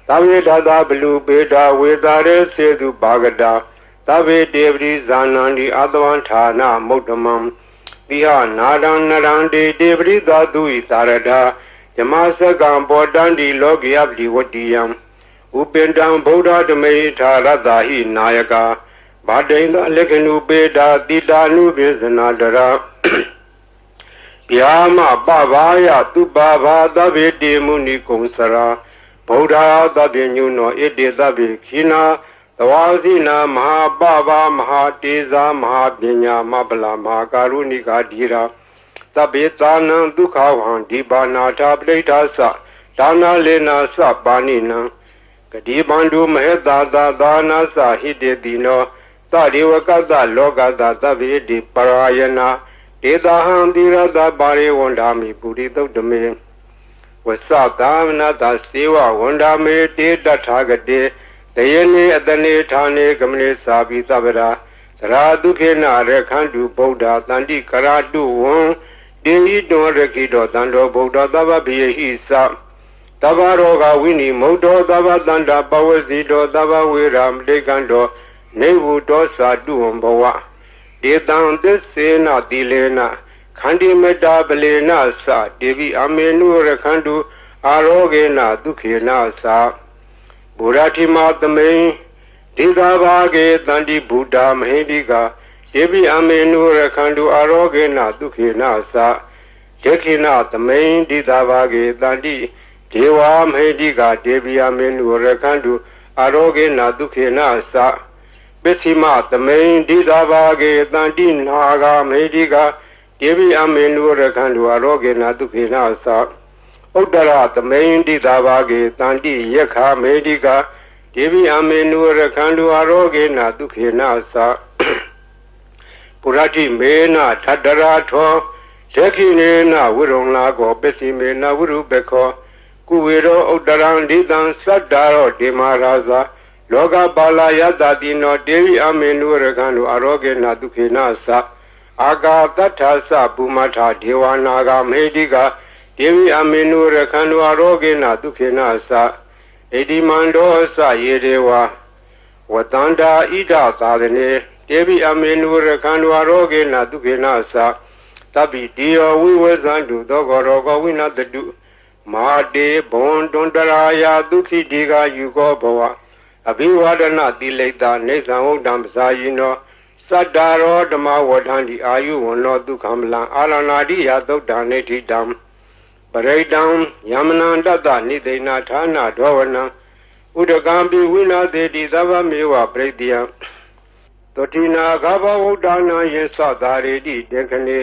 သဗ္ဗေတသဘလူပေတာဝေတာရေစေတုပါကတာသဗ္ဗေတေပတိဇာနန္တိအတဝံဌာနမုဒ္ဓမံတိဟနာဒံနရန္တိတေပတိသာတုဤသာရတာယမစကံဘောတန္တိလောကိယပတိဝတ္တိယံဥပင်တံဗုဒ္ဓဓမေထာရတ္တာဟိနာယကာဗာတိန်သလက္ခဏုပေတာတိတာနုပိစနာတရာဗျာမပဘာယသူပါဘာသဗ္ဗေတေမုနိကုံစရာဗုဒ္ဓသဗ္ဗညုနောဣတိသဗ္ဗေခိနာသဝါစီနာမဟာပဘာမဟာတေဇာမဟာပညာမပလာမဟာကာရုဏိကာဓိရာသဗ္ဗေသာနံဒုက္ခဝံဒီပါနာထာပဋိဋ္ဌာသဒါနာလေနာသပါဏိနံကတိပန္တုမဟေတာသာသာနာသဟိတေတိနောသရိဝကတလောကတသဗ္ဗေတိပရာယနာဒေတာဟံတိရတပါရိဝန္ဓာမိပုရိသုတ်တမေဝသသာမနတစေဝဝန္ဓာမေတေတထာဂတေတယေနိအတနေဌာနေကမနေသာပိသဗ္ဗရာသရာဒုခေနရခန္တုဗုဒ္ဓတန္တိကရာတုဝံတေဟိတောရခိတောတန္တောဗုဒ္ဓသဗ္ဗပိယဟိသသဗ္ဗရောဂဝိနိမုဒ္ဒောသဗ္ဗတန္တာပဝစီတောသဗ္ဗဝေရမတေကံတောနေဝုတောသာတုဝံဘဝဒေတံသစ္စေနတိလေနခန္တိမတ္တာပလေနသတေဝိအမေနုရခန္တုအာရောဂေနဒုခေနသဗုရတိမသမိန်ဒီသာဘာကေတန္တိဗုဒ္ဓမဟိတိကာယေပိအမေနုရခန္တုအာရောဂေနဒုခေနသဒေခိနသမိန်ဒီသာဘာကေတန္တိဒေဝမဟိတိကာဒေပိအမေနုရခန္တုအာရောဂေနဒုခေနသပစ္စည်းမသမိန်ဒီသာဘာကေတန္တိနာဂာမဟိတိကာဒေပိအမေနုရခန္တုအာရောဂေနဒုခေနသဥတ္တရသမိန်တိသာဘာကေတန္တိယက္ခမေတိကာဒေဝိအမေနုရခန္တုအာရောဂေနဒုခေနသပုရတိမေနထတရာထောဒေခိနေနဝိရုံလာကောပစ္စည်းမေနဝိရုပခောကုဝေရောဥတ္တရံဒိတံသတ္တာရောဒေမရာဇာလောကပါလာယတတိနောဒေဝိအမေနုရခန္တုအာရောဂေနဒုခေနသအာဂါတထသပုမထဒေဝနာဂမေတိကာဒေဝိအမေနုရခန္တုအာရောဂေနဒုခေနသဣတိမန္တောသယေဒေဝဝတန္တာဣဒသာသနေဒေဝိအမေနုရခန္တုအာရောဂေနဒုခေနသသ ပိတိယောဝိဝဇန္တုသောကောရောကောဝိနတတုမာတေဘွန်တွန်တရာယာဒုခိတိကယူကောဘဝအဘိဝဒနာတိလိတာနေသံဝုဒ္ဓံပစာယိနောသတ္တရောဓမ္မဝဋ္ဌန္တိအာယုဝန္နောဒုက္ခမလံအာရဏာတိယသုတ်တံနေတိတံပရိတံယမနံတတ္တနိသိဏဌာနဒောဝနံဥဒကံပိဝိနာသေတိသဗ္ဗမေဝပရိတယံတောတိနာဂဘဝုဒ္ဒနာယေသသာရေတိတေခနေ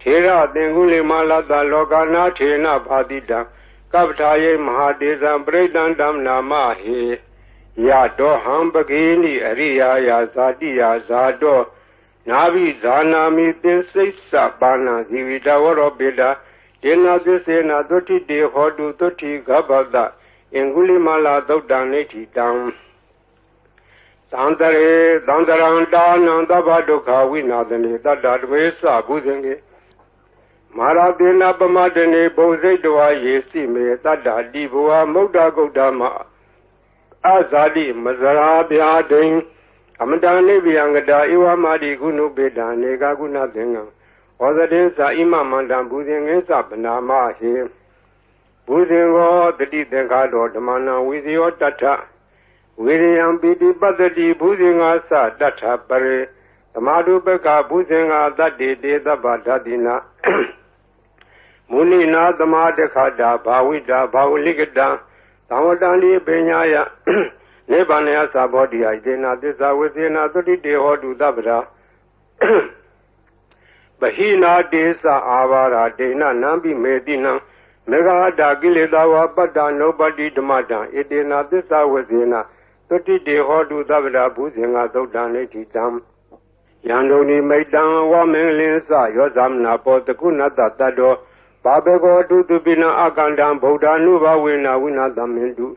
ထေရသင်္ကုလိမလတ္တလောကနာထေနဘာတိတံကပ္ပထာယေမဟာတေဇံပရိတံဓမ္မနာမဟေယတောဟံပကေနိအရိယာယာဇာတိယာဇာတောနာဘိဇာနာမိသင်္စိစ္ဆပါဏဇီဝိတဝရောပိတာဒေနာသစ္စေနာသုတိတေဟောတုသုတိဂဗ္ဗတအင်္ဂုလိမလာသုတ်တံနေတိတံသံတရေသံတရံတာနံသဗ္ဗဒုက္ခဝိနာသနေတတ္တတဝေသဘုဇင်ကေမာရတေနပမတနေဘုံစိတ်တဝါယေစီမေတတ္တတိဘဝမုဒ္ဒဂုတ်တမအဇာတိမဇရာဗျာဒိံအမတန်နိဗ္ဗယံကတာဧဝမာတိကုဏုပေတံနေကကုဏသင်္ကံဩဇတေသာဣမမန္တံဘုဇင်ငင်းသဗနာမဟေဘုဇင်ကောတတိသင်္ခါတောဓမ္မနာဝိဇယောတထဝိရိယံပိတိပတ္တိဘုဇင်္ဂါသတထပရေသမာဓုပကဘုဇင်္ဂါတတ္တိတေသဗ္ဗဓာတိနာမုနိနာသမာတခတာဘာဝိတာဘာဝလိကတံသံဝတံဒီပညာယနိဗ္ဗာန်ယသဘောတိယဒေနာသစ္စာဝိသေနာသုတိတေဟောတုသဗ္ဗရာပဟိနာတေသအာဘာရာဒေနနံပိမေတိနံမေဃာတာကိလေသာဝပတ္တနုပတိဓမ္မတံဣတေနာသစ္စာဝိသေနာသုတိတေဟောတုသဗ္ဗရာဘုဇင်္ဂသုတ်တံနေတိတံယန္တုန်ိမိတံဝမင်္ဂလင်းစယောသမနာပောတကုဏတ္တတ္တောဘာဘေကောတုတုပိနအကန္တံဗုဒ္ဓ ानु ဘဝေနဝိနာသမင်တု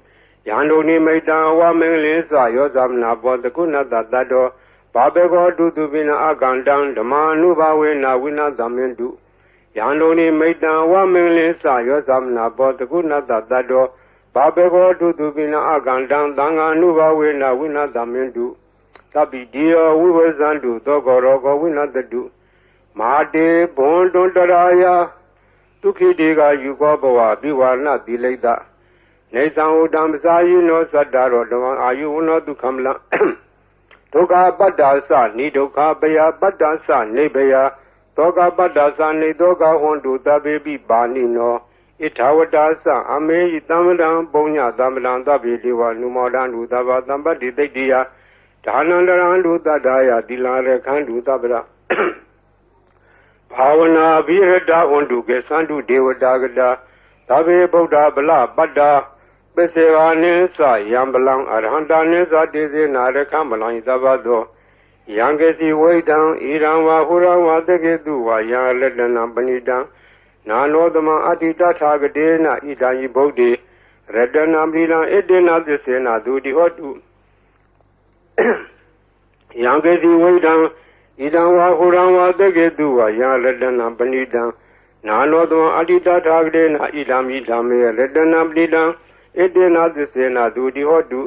ယန္တုန်ိမိတံဝမင်္ဂလင်းစယောသမနာပောတကုဏတ္တတ္တောဘာဘေကောတုတုပိနအကန္တံဓမ္မာနုဘဝေနဝိနာသမင်တုယန္တုန်ိမိတံဝမင်္ဂလင်းစယောသမနာပောတကုဏတ္တတ္တောဘာဘေကောတုတုပိနအကန္တံသံဃာနုဘဝေနဝိနာသမင်တုသဗ္ဗိတိယောဝိဝဇန္တုသောကောရောကောဝိနတတုမာတေဘွန်တွန်တရာယာဒုခိတေကယူကောဘဝပိဝါဏတိလိတနေသံဝတံပစာယိနောသတ္တရောဓမ္မအာယုဝနောဒုက္ခမလံဒုက္ခပတ္တာသနိဒုက္ခပယပတ္တာသနေဘယသောကပတ္တာသနေသောကဟွန်တုတပေပိပါဏိနောဣထာဝတာသအမေယတမ္မလံပုံညတမ္မလံသဗ္ဗေတိဝနုမောဒံဒုသဗ္ဗသံပတ္တိတိတ္တိယဒါနန္တရံဒုတတ္တယတိလာရခန္တုသဗ္ဗရဘာဝနာဘိရတဝန္တုကေသန္တုဒေဝတာကတာသဗ္ဗေဗုဒ္ဓဗလပတ္တာပစ္စေဝါနိသယံပလံအရဟန္တာနိသတေစေနာရခမလံသဗ္ဗသောယံကေစီဝိတံဣရံဝါဟုရံဝါတကေတုဝါယံလတနံပဏိတံနာနောသမအတ္တိတထာဂတေနဣဒံယိဗုဒ္ဓေရတနံပရိလံဣတေနသစ္စေနဒုတိဟောတုယံကေစီဝိတံဣဒံဝါဟုရံဝါတကေတုဝါယံလတနံပဏိတံနာနောသမအတ္တိတထာဂတေနဣဒံမိဓမ္မေရတနံပရိလံဣတေနသစ္စေနဒုတိဟောတု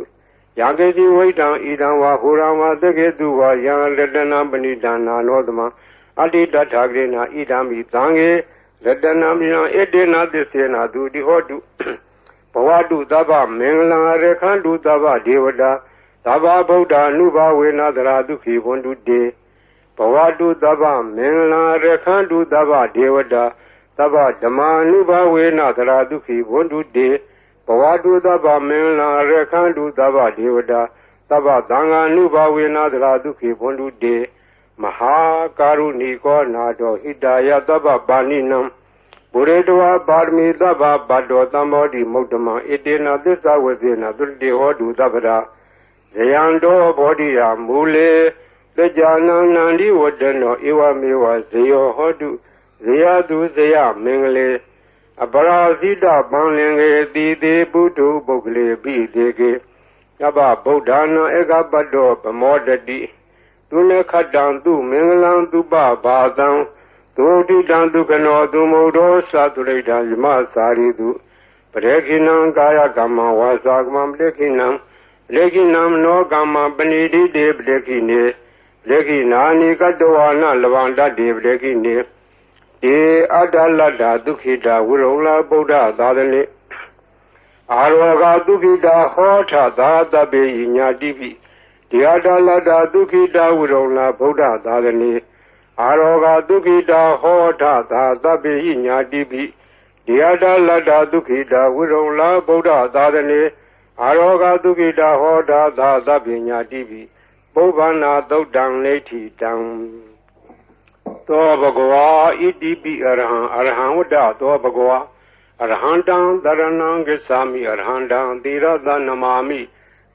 ယံကေစီဝိတံဣဒံဝါဟုရံဝါတကေတုဝါယံလတနံပဏိတံနာနောသမအတ္တိတထာဂတေနဣဒံမိသံဃေရတနံပရိလံဣတေနသစ္စေနဒုတိဟောတုဘဝတုသဗ္ဗမင်္ဂလံရခန္တုသဗ္ဗဒေဝတာသဗ္ဗဗုဒ္ဓ ानु ဘဝေနသရာဒုက္ခိဝန္တုတေဘဝတုသဗ္ဗမင်္ဂလံရခန္တုသဗ္ဗဒေဝတာသဗ္ဗဓမ္မာ ानु ဘဝေနသရာဒုက္ခိဝန္တုတေဘဝတုသဗ္ဗမင်္ဂလံရခန္တုသဗ္ဗဒေဝတာသဗ္ဗသံဃာ ानु ဘဝေနသရာဒုက္ခိဝန္တုတေမဟာကာရုဏီကောနာတောဟိတယသဗ္ဗပါဏိနံဘုရေတဝါပါရမီသဗ္ဗဗတ္တောသံမောတိမုဒ္ဓမံဣတေနသစ္စာဝေသေနသုတိဟောတုသဗ္ဗရာဇယံတောဘောဓိယမူလေတကြနံနန္ဒီဝတ္တနောဧဝမေဝဇယောဟောတုဇယတုဇယမင်္ဂလေအပရာဇိတပံလင်္ကေတိတေပုထုပုဂ္ဂလေပိတေကေယဗဗုဒ္ဓနာဧကပတ္တောဗမောတတိသူနေခတ္တံသူမင်္ဂလံသူပဘာသံသုတိတံဒုက္ခနောသူမုဒ္ဒောသတုရိတံယမစာရိတုပရေခိနံကာယကမ္မဝါစာကမ္မပရေခိနံလေခိနံနောကမ္မပဏိတိတေပရေခိနေလေခိနာနိကတဝါနလဗန္တတေပရေခိနေတ ေအတ္တလတ္တာဒုက္ခိတာဝိရုံလာဗုဒ္ဓသာသနေအာရောဂဒုက္ခိတာဟောထသာတပေညာတိပိဒီအတ္တလတ္တာဒုက္ခိတာဝိရုံလာဗုဒ္ဓသာသနေအာရောဂဒုက္ခိတာဟောထသာတပေညာတိပိဒီအတ္တလတ္တာဒုက္ခိတာဝိရုံလာဗုဒ္ဓသာသနေအာရောဂဒုက္ခိတာဟောထသာတပေညာတိပိပုဗ္ဗနာသုတ်တံနေတိတံသောဘဂဝါဣတိပိအရဟံဝတ္တသောဘဂဝါအရဟံတံသရဏံဂစ္ဆာမိအရဟံတံသီရသနမာမိ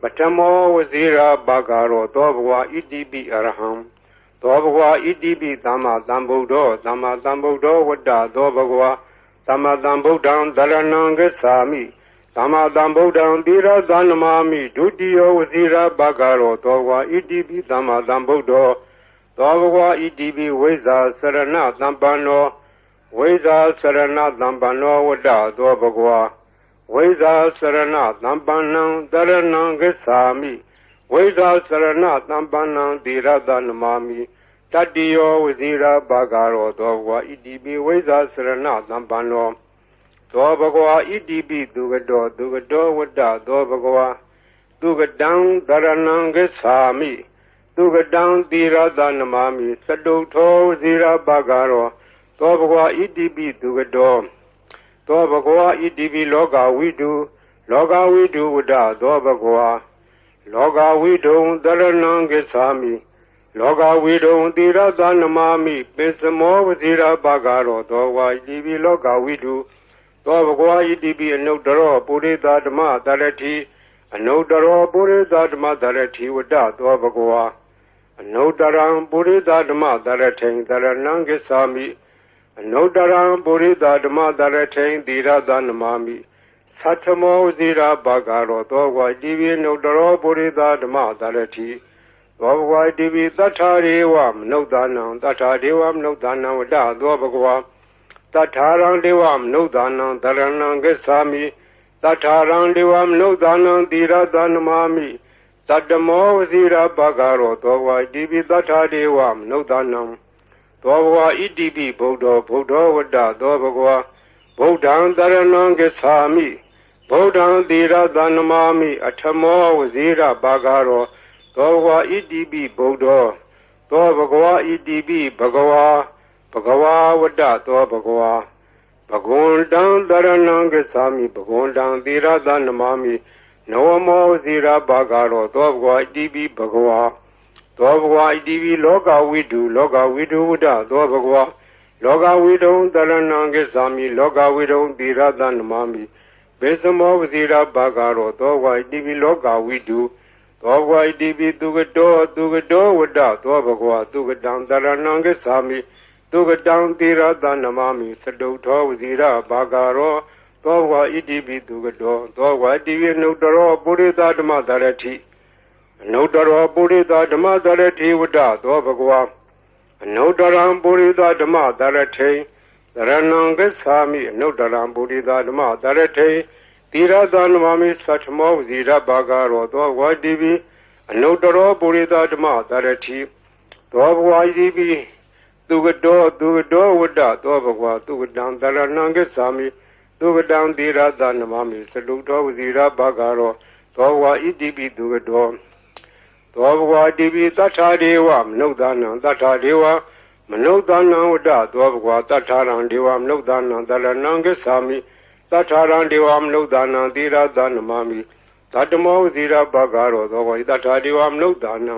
ပထမောဝဇိရာဘာဂရောသောဘဂဝါဣတိပိအရဟံသောဘဂဝါဣတိပိသမ္မာသမ္ဗုဒ္ဓောသမ္မာသမ္ဗုဒ္ဓောဝတ္တသောဘဂဝါသမ္မာသမ္ဗုဒ္ဓံသရဏံဂစ္ဆာမိသမ္မာသမ္ဗုဒ္ဓံသီရသနမာမိဒုတိယဝဇိရာဘာဂရောသောဘဂဝါဣတိပိသမ္မာသမ္ဗုဒ္ဓောသောဘဂဝါဣတိပိဝိဇ္ဇာစရဏသံပန္နောဝိဇ္ဇာစရဏသံပန္နောဝတ္တသောဘဂဝါဝိဇ္ဇာစရဏသံပန္နံတရဏံဂစ္ဆာမိဝိဇ္ဇာစရဏသံပန္နံသီရသနမာမိတတ္တိယောဝဇိရာဘာဂရောသောဘဂဝါဣတိပိဝိဇ္ဇာစရဏသံပန္နောသောဘဂဝါဣတိပိသူကတောဝတ္တသောဘဂဝါသူကတံတရဏံဂစ္ဆာမိသူကတံသီရသနမာမိစတုထောဝဇိရာဘာဂရောသောဘဂဝါဣတိပိသူကတောသောဘဂဝါဣတိပိလောကဝိတုဝတ္တသောဘဂဝါလောကဝိတုံတရဏံဂစ္ဆာမိလောကဝိတုံသီရသနမာမိပိစမောဝဇိရာဘာဂရောသောဘဂဝါဣတိပိလောကဝိတုသောဘဂဝါဣတိပိအနုတ္တရောပုရိသဓမ္မတရတိအနုတ္တရောပုရိသဓမ္မတရတိဝတ္တသောဘဂဝါအနုတ္တရံပုရိသဓမ္မတရထိန်တရဏံဂစ္ဆာမိအနုတ္တရံပုရိသဓမ္မတရထိန်သီရသနမာမိသတ္ထမောဇိရာဘာဂရောသောဘဂဝါတိပိနုတ္တရောပုရိသဓမ္မတရတိသောဘဂဝါတိပိသတ္ထာရေဝမနုဿာနံသတ္ထာဒေဝမနုဿာနံဝတ္တသောဘဂဝါသတ္ထာရံဒေဝမနုဿာနံတရဏံဂစ္ဆာမိသတ္ထာရံဒေဝမနုဿာနံသီရသနမာမိသတ္တမောဝဇိရာဘာဂရောသောဘဂဝါဣတိပိသတ္ထာဒေဝမနုဿာနံသောဘဂဝါဣတိပိဗုဒ္ဓောဝတ္တသောဘဂဝါဗုဒ္ဓံတရဏံဂစ္ဆာမိဗုဒ္ဓံသီရသနမာမိအထမောဝဇိရာဘာဂရောသောဘဂဝါဣတိပိဗုဒ္ဓောသောဘဂဝါဣတိပိဘဂဝါဝတ္တသောဘဂဝါဘဂဝန္တံတရဏံဂစ္ဆာမိဘဂဝန္တံသီရသနမာမိနဝမောဇိရာဘာဂရောသောဘဂဝါဣတိပိဘဂဝါသောဘဂဝါဣတိပိလောကဝိတုဝတ္တသောဘဂဝါလောကဝိတုံတရဏံဂစ္ဆာမိလောကဝိတုံသီရသနမာမိဘေသမောဇိရာဘာဂရောသောဘဂဝါဣတိပိလောကဝိတုသောဘဂဝါဣတိပိသူကတောဝတ္တသောဘဂဝါသူကတံတရဏံဂစ္ဆာမိသူကတံသီရသနမာမိစတုထောဝဇိရာဘာဂရောသောဘဂဝါဣတိပိသူကတောသောဘဂဝါဣတိပိနုတ္တရောပုရိသဓမ္မတရတိအနုတ္တရောပုရိသဓမ္မတရတိဝတ္တသောဘဂဝါအနုတ္တရံပုရိသဓမ္မတရထိတရဏံဂစ္ဆာမိအနုတ္တရံပုရိသဓမ္မတရထိသီရသနမာမိသတ္ထမောဝဇိရာဘာဂရောသောဘဂဝါဣတိပိအနုတ္တရောပုရိသဓမ္မတရတိသောဘဂဝါဣတိပိသူကတောဝတ္တသောဘဂဝါသူကတံတရဏံဂစ္ဆာမိသူကတံသီရသနမာမိစတုထောဝဇိရာဘာဂရောသောဘဂဝါဣတိပိသူကတောသောဘဂဝါဣတိပိသတ္ထာဒေဝမနုဿာနံသတ္ထာဒေဝမနုဿာနံဝတ္တသောဘဂဝါသတ္ထာရံဒေဝမနုဿာနံတရဏံဂစ္ဆာမိသတ္ထာရံဒေဝမနုဿာနံသီရသနမာမိသတ္တမောဝဇိရာဘာဂရောသောဘဂဝါသတ္ထာဒေဝမနုဿာနံ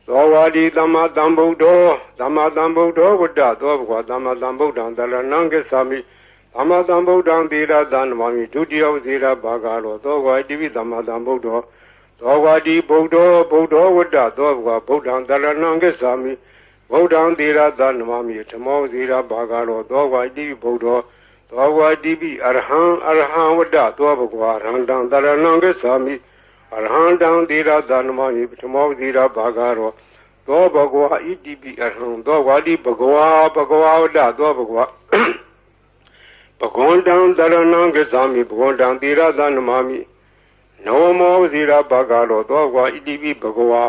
သောဝါဒီသမ္မာသမ္ဗုဒ္ဓောဝတ္တသောဘဂဝါသမ္မာသမ္ဗုဒ္ဓံတရဏံဂစ္ဆာမိသမ္မာသမ္ဗုဒ္ဓံသီရသနမာမိဒုတိယဝဇိရာဘာဂရောသောဘဂဝါဣတိပိသမ္မာသမ္ဗုဒ္ဓောသောဝါဒီဗုဒ္ဓောဝတ္တသောဘဂဝါဗုဒ္ဓံတရဏံဂစ္ဆာမိဗုဒ္ဓံသီရသနမာမိဓမ္မောဝဇိရာဘာဂရောသောဘဂဝါဣတိပိဗုဒ္ဓောသောဘဂဝါဣတိပိအရဟံဝတ္တသောဘဂဝါရဟံတံတရဏံဂစ္ဆာမိအရဟံတံသီရသနမာမိဓမ္မောဝဇိရာဘာဂရောသောဘဂဝါဣတိပိအရဟံသောဝါဒီဘဂဝါဝတ္တသောဘဂဝါဘဂဝန္တံတရဏံဂစ္ဆာမိဘဂဝန္တံသီရသနမာမိနဝမောဇိရာဘာဂရောသောဘဂဝါဣတိပိဘဂဝါ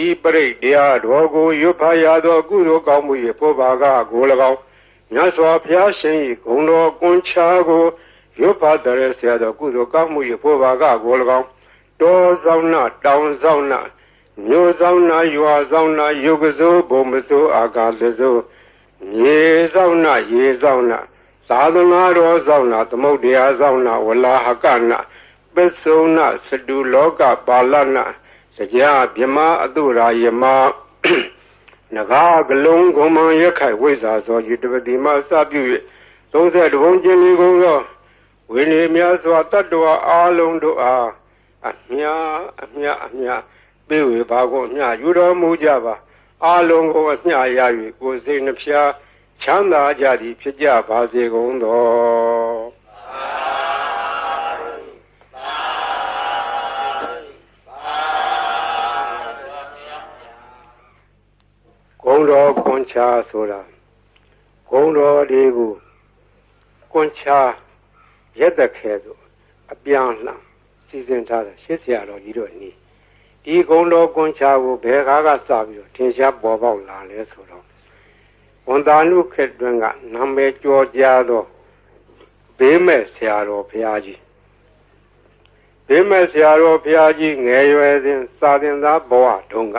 ဤပရိတရားတော်ကိုရွတ်ဖတ်ရသောကုသိုလ်ကောင်းမှု၏ဘောဘာကကို၎င်း မြတ်စွာဘုရားရှင်၏ဂုဏ်တော်ကွန်ချာကိုရွတ်ဖတ်တဲ့ဆရာတော်ကုသိုလ်ကောင်းမှု၏ဖို့ဘာကကို၎င်းတောဆောင်နာတောင်ဆောင်နာမြို့ဆောင်နာရွာဆောင်နာယုတ်ကစိုးဘုံမစိုးအာကာသစိုးရေဆောင်နာရေဆောင်နာသာသနာတော်ဆောင်နာသမုဒ္ဒရာဆောင်နာဝလာဟကနာပစ္စုံနာစတုလောကပါဠနာစကြာမြမအတုရာယမနဂါကလုံးကုံမံရခိုင်ဝိဇ္ဇာသောယတပတိမစပြု၍30ဘုံကျင်ဒီကုန်သောဝိနည်းများစွာတတ္တဝါအာလုံးတို့အားအမြပေးဝေပါကုန်အမြယူတော်မူကြပါအာလုံးကိုအမြရ၍ကိုယ်စိတ်နှဖျားချမ်းသာကြသည်ဖြစ်ကြပါစေကုန်သောဂုံတော်ကွန်ချာဆိုတာဂုံတော်တွေကိုကွန်ချာရက်သက်ခဲဆိုအပြန်လှန်စီစဉ်ထားတဲ့ရှစ်ဆရာတော်ကြီးတို့နီးဒီဂုံတော်ကွန်ချာကိုဘယ်ကားကစပြီးတော့ထင်ရှားပေါ်ပေါက်လာလဲဆိုတော့ဝန်တာနုခေတ်တွင်ကနာမည်ကျော်ကြားသောဘေးမဲ့ဆရာတော်ဘုရားကြီးဘေးမဲ့ဆရာတော်ဘုရားကြီးငယ်ရွယ်စဉ်စာသင်သားဘဝတုန်းက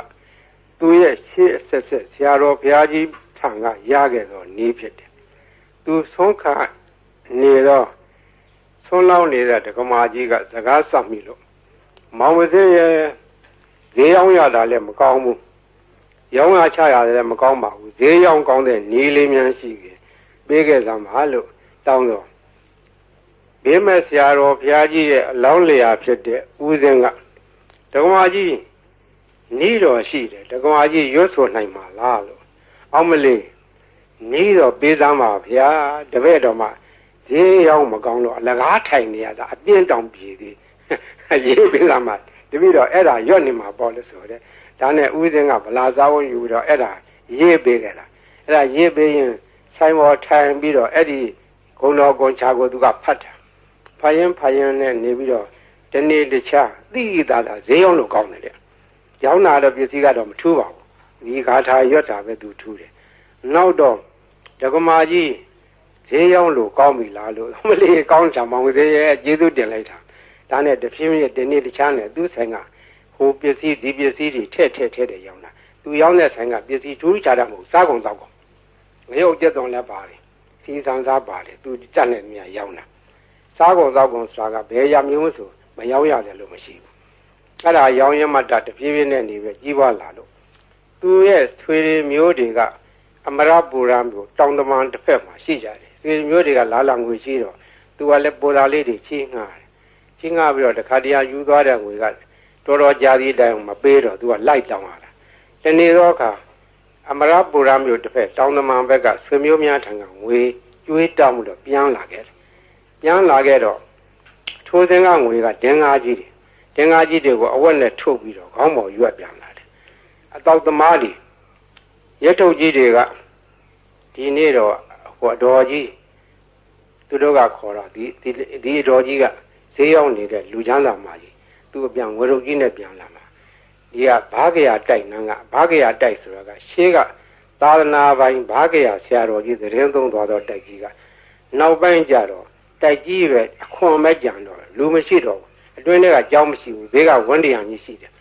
သူရဲ့ရှေ့အဆက်ဆက်ဆရာတော်ဘုရားကြီးထံကရခဲ့သောနည်းဖြစ်တယ်သူဆုံးခါနေတော့ဆုံးလောင်းနေတဲ့ဒကမာကြီးကစကားဆက်မိလို့မောင်ဝစေရဲ့ဈေးရောက်ရတာလည်းမကောင်းဘူးရောင်းရချရတယ်လည်းမကောင်းပါဘူးဈေးရောက်ကောင်းတဲ့နည်းလေးများရှိတယ်ပေးခဲ့စမ်းပါလို့တောင်းတော့ဘေးမဲ့ဆရာတော်ဘုရားကြီးရဲ့အလောင်းလျာဖြစ်တဲ့ဦးစင်းကဒကမာကြီးနီးတော်ရှိတယ်ဒကမာကြီးရွတ်ဆိုနိုင်မှာလားလို့အောင်မလေးနီးတော်ပေးစမ်းပါဗျာတပည့်တော်မှာဈေးရောက်မကောင်းတော့အလကားထိုင်နေရတာအပြင်းတောင်ပြေသေးရေးပေးစမ်းပါတပည့်တော်အဲ့ဒါရွတ်နေမှာပေါ့လို့ဆိုတဲ့ဒါနဲ့ဦးစင်းကဗလာစားဝင်ယူတော့အဲ့ဒါရေးပေးကြတာအဲ့ဒါရေးပေးရင်ဆိုင်ပေါ်ထိုင်ပြီးတော့အဲ့ဒီဂုံတော်ကွန်ချာကိုသူကဖတ်တာဖတ်ရင်နဲ့နေပြီးတော့ဒီနေ့တခြားသိတာဈေးရောက်လို့ကောင်းတယ်တဲ့ရောင်းတာတော့ပစ္စည်းကတော့မထူးပါဘူးဒီဂါထာရွတ်တာပဲသူထူးတယ်နောက်တော့ဒကမာကြီးဈေးရောက်လို့ကောင်းပြီလားလို့မလေးကောင်းချာမောင်ဈေးရဲ့ကျေးဇူးတင်လိုက်တာဒါနဲ့တဖြည်းဖြည်းဒီနေ့တခြားနဲ့သူဆိုင်ကဟိုပစ္စည်းဒီပစ္စည်းတွေထည့်တယ်ရောင်းတာသူရောင်းတဲ့ဆိုင်ကပစ္စည်းထူးခြားတာမဟုတ်စားကုန်တော့ကုန်ငရုတ်ကျက်သွန်လည်းပါတယ်စီစံစားပါတယ်သူကြက်နဲ့မြရောင်းတာစားကုန်တော့ကုန်ဆိုတာကဘယ်ရမျိုးဆိုမရောင်းရတယ်လို့မရှိဘူးအဲ့ဒါရောင်းရမှတဖြည်းဖြည်းနဲ့နေပဲကြီးပွားလာလို့သူရဲ့ဆွေမျိုးတွေကအမရပူရံမျိုးတောင်တမန်တစ်ဖက်မှာရှိကြတယ်ဆွေမျိုးတွေကလာလာငွေရှိတော့သူကလည်းပေါ်လာလေးတွေချင်းငှားတယ်ချင်းငှားပြီးတော့တခါတည်းယူသွားတဲ့ငွေကတော်တော်ကြာသည့်တိုင်မပေးတော့သူကလိုက်တောင်းလာတာတနေ့တော့အခါအမရပူရံမျိုးတစ်ဖက်တောင်တမန်ဘက်ကဆွေမျိုးများထံကငွေကျွေးတောင်းမှုတော့ပြန်လာခဲ့တယ်ပြန်လာခဲ့တော့ထိုးစင်းကငွေကတင်းကားကြီးတွေကိုအဝက်နဲ့ထုတ်ပြီးတော့ခေါင်းပေါ်ရွက်ပြန်လာတယ်အတောက်သမားတွေရက်ထုတ်ကြီးတွေကဒီနေ့တော့ဟိုအတော်ကြီးသူတို့ကခေါ်တော့ဒီအတော်ကြီးကဈေးရောက်နေတဲ့လူချမ်းသာမကြီးသူအပြန်ငွေထုတ်ကြီးနဲ့ပြန်လာမှာဒီကဘာကရာတိုက်နန်းကဘာကရာတိုက်ဆိုတာကရှေးကသာသနာပိုင်ဘာကရာဆရာတော်ကြီးသတင်းသုံးသွားတော့တိုက်ကြီးကနောက်ပိုင်းကျတော့တိုက်ကြီးပဲအခွန်မဲ့ကြံတော့လူမရှိတော့အတွင်းထဲကကြောင်းမရှိဘူးဘေးကဝန်းတရားကြီးရှိတယ်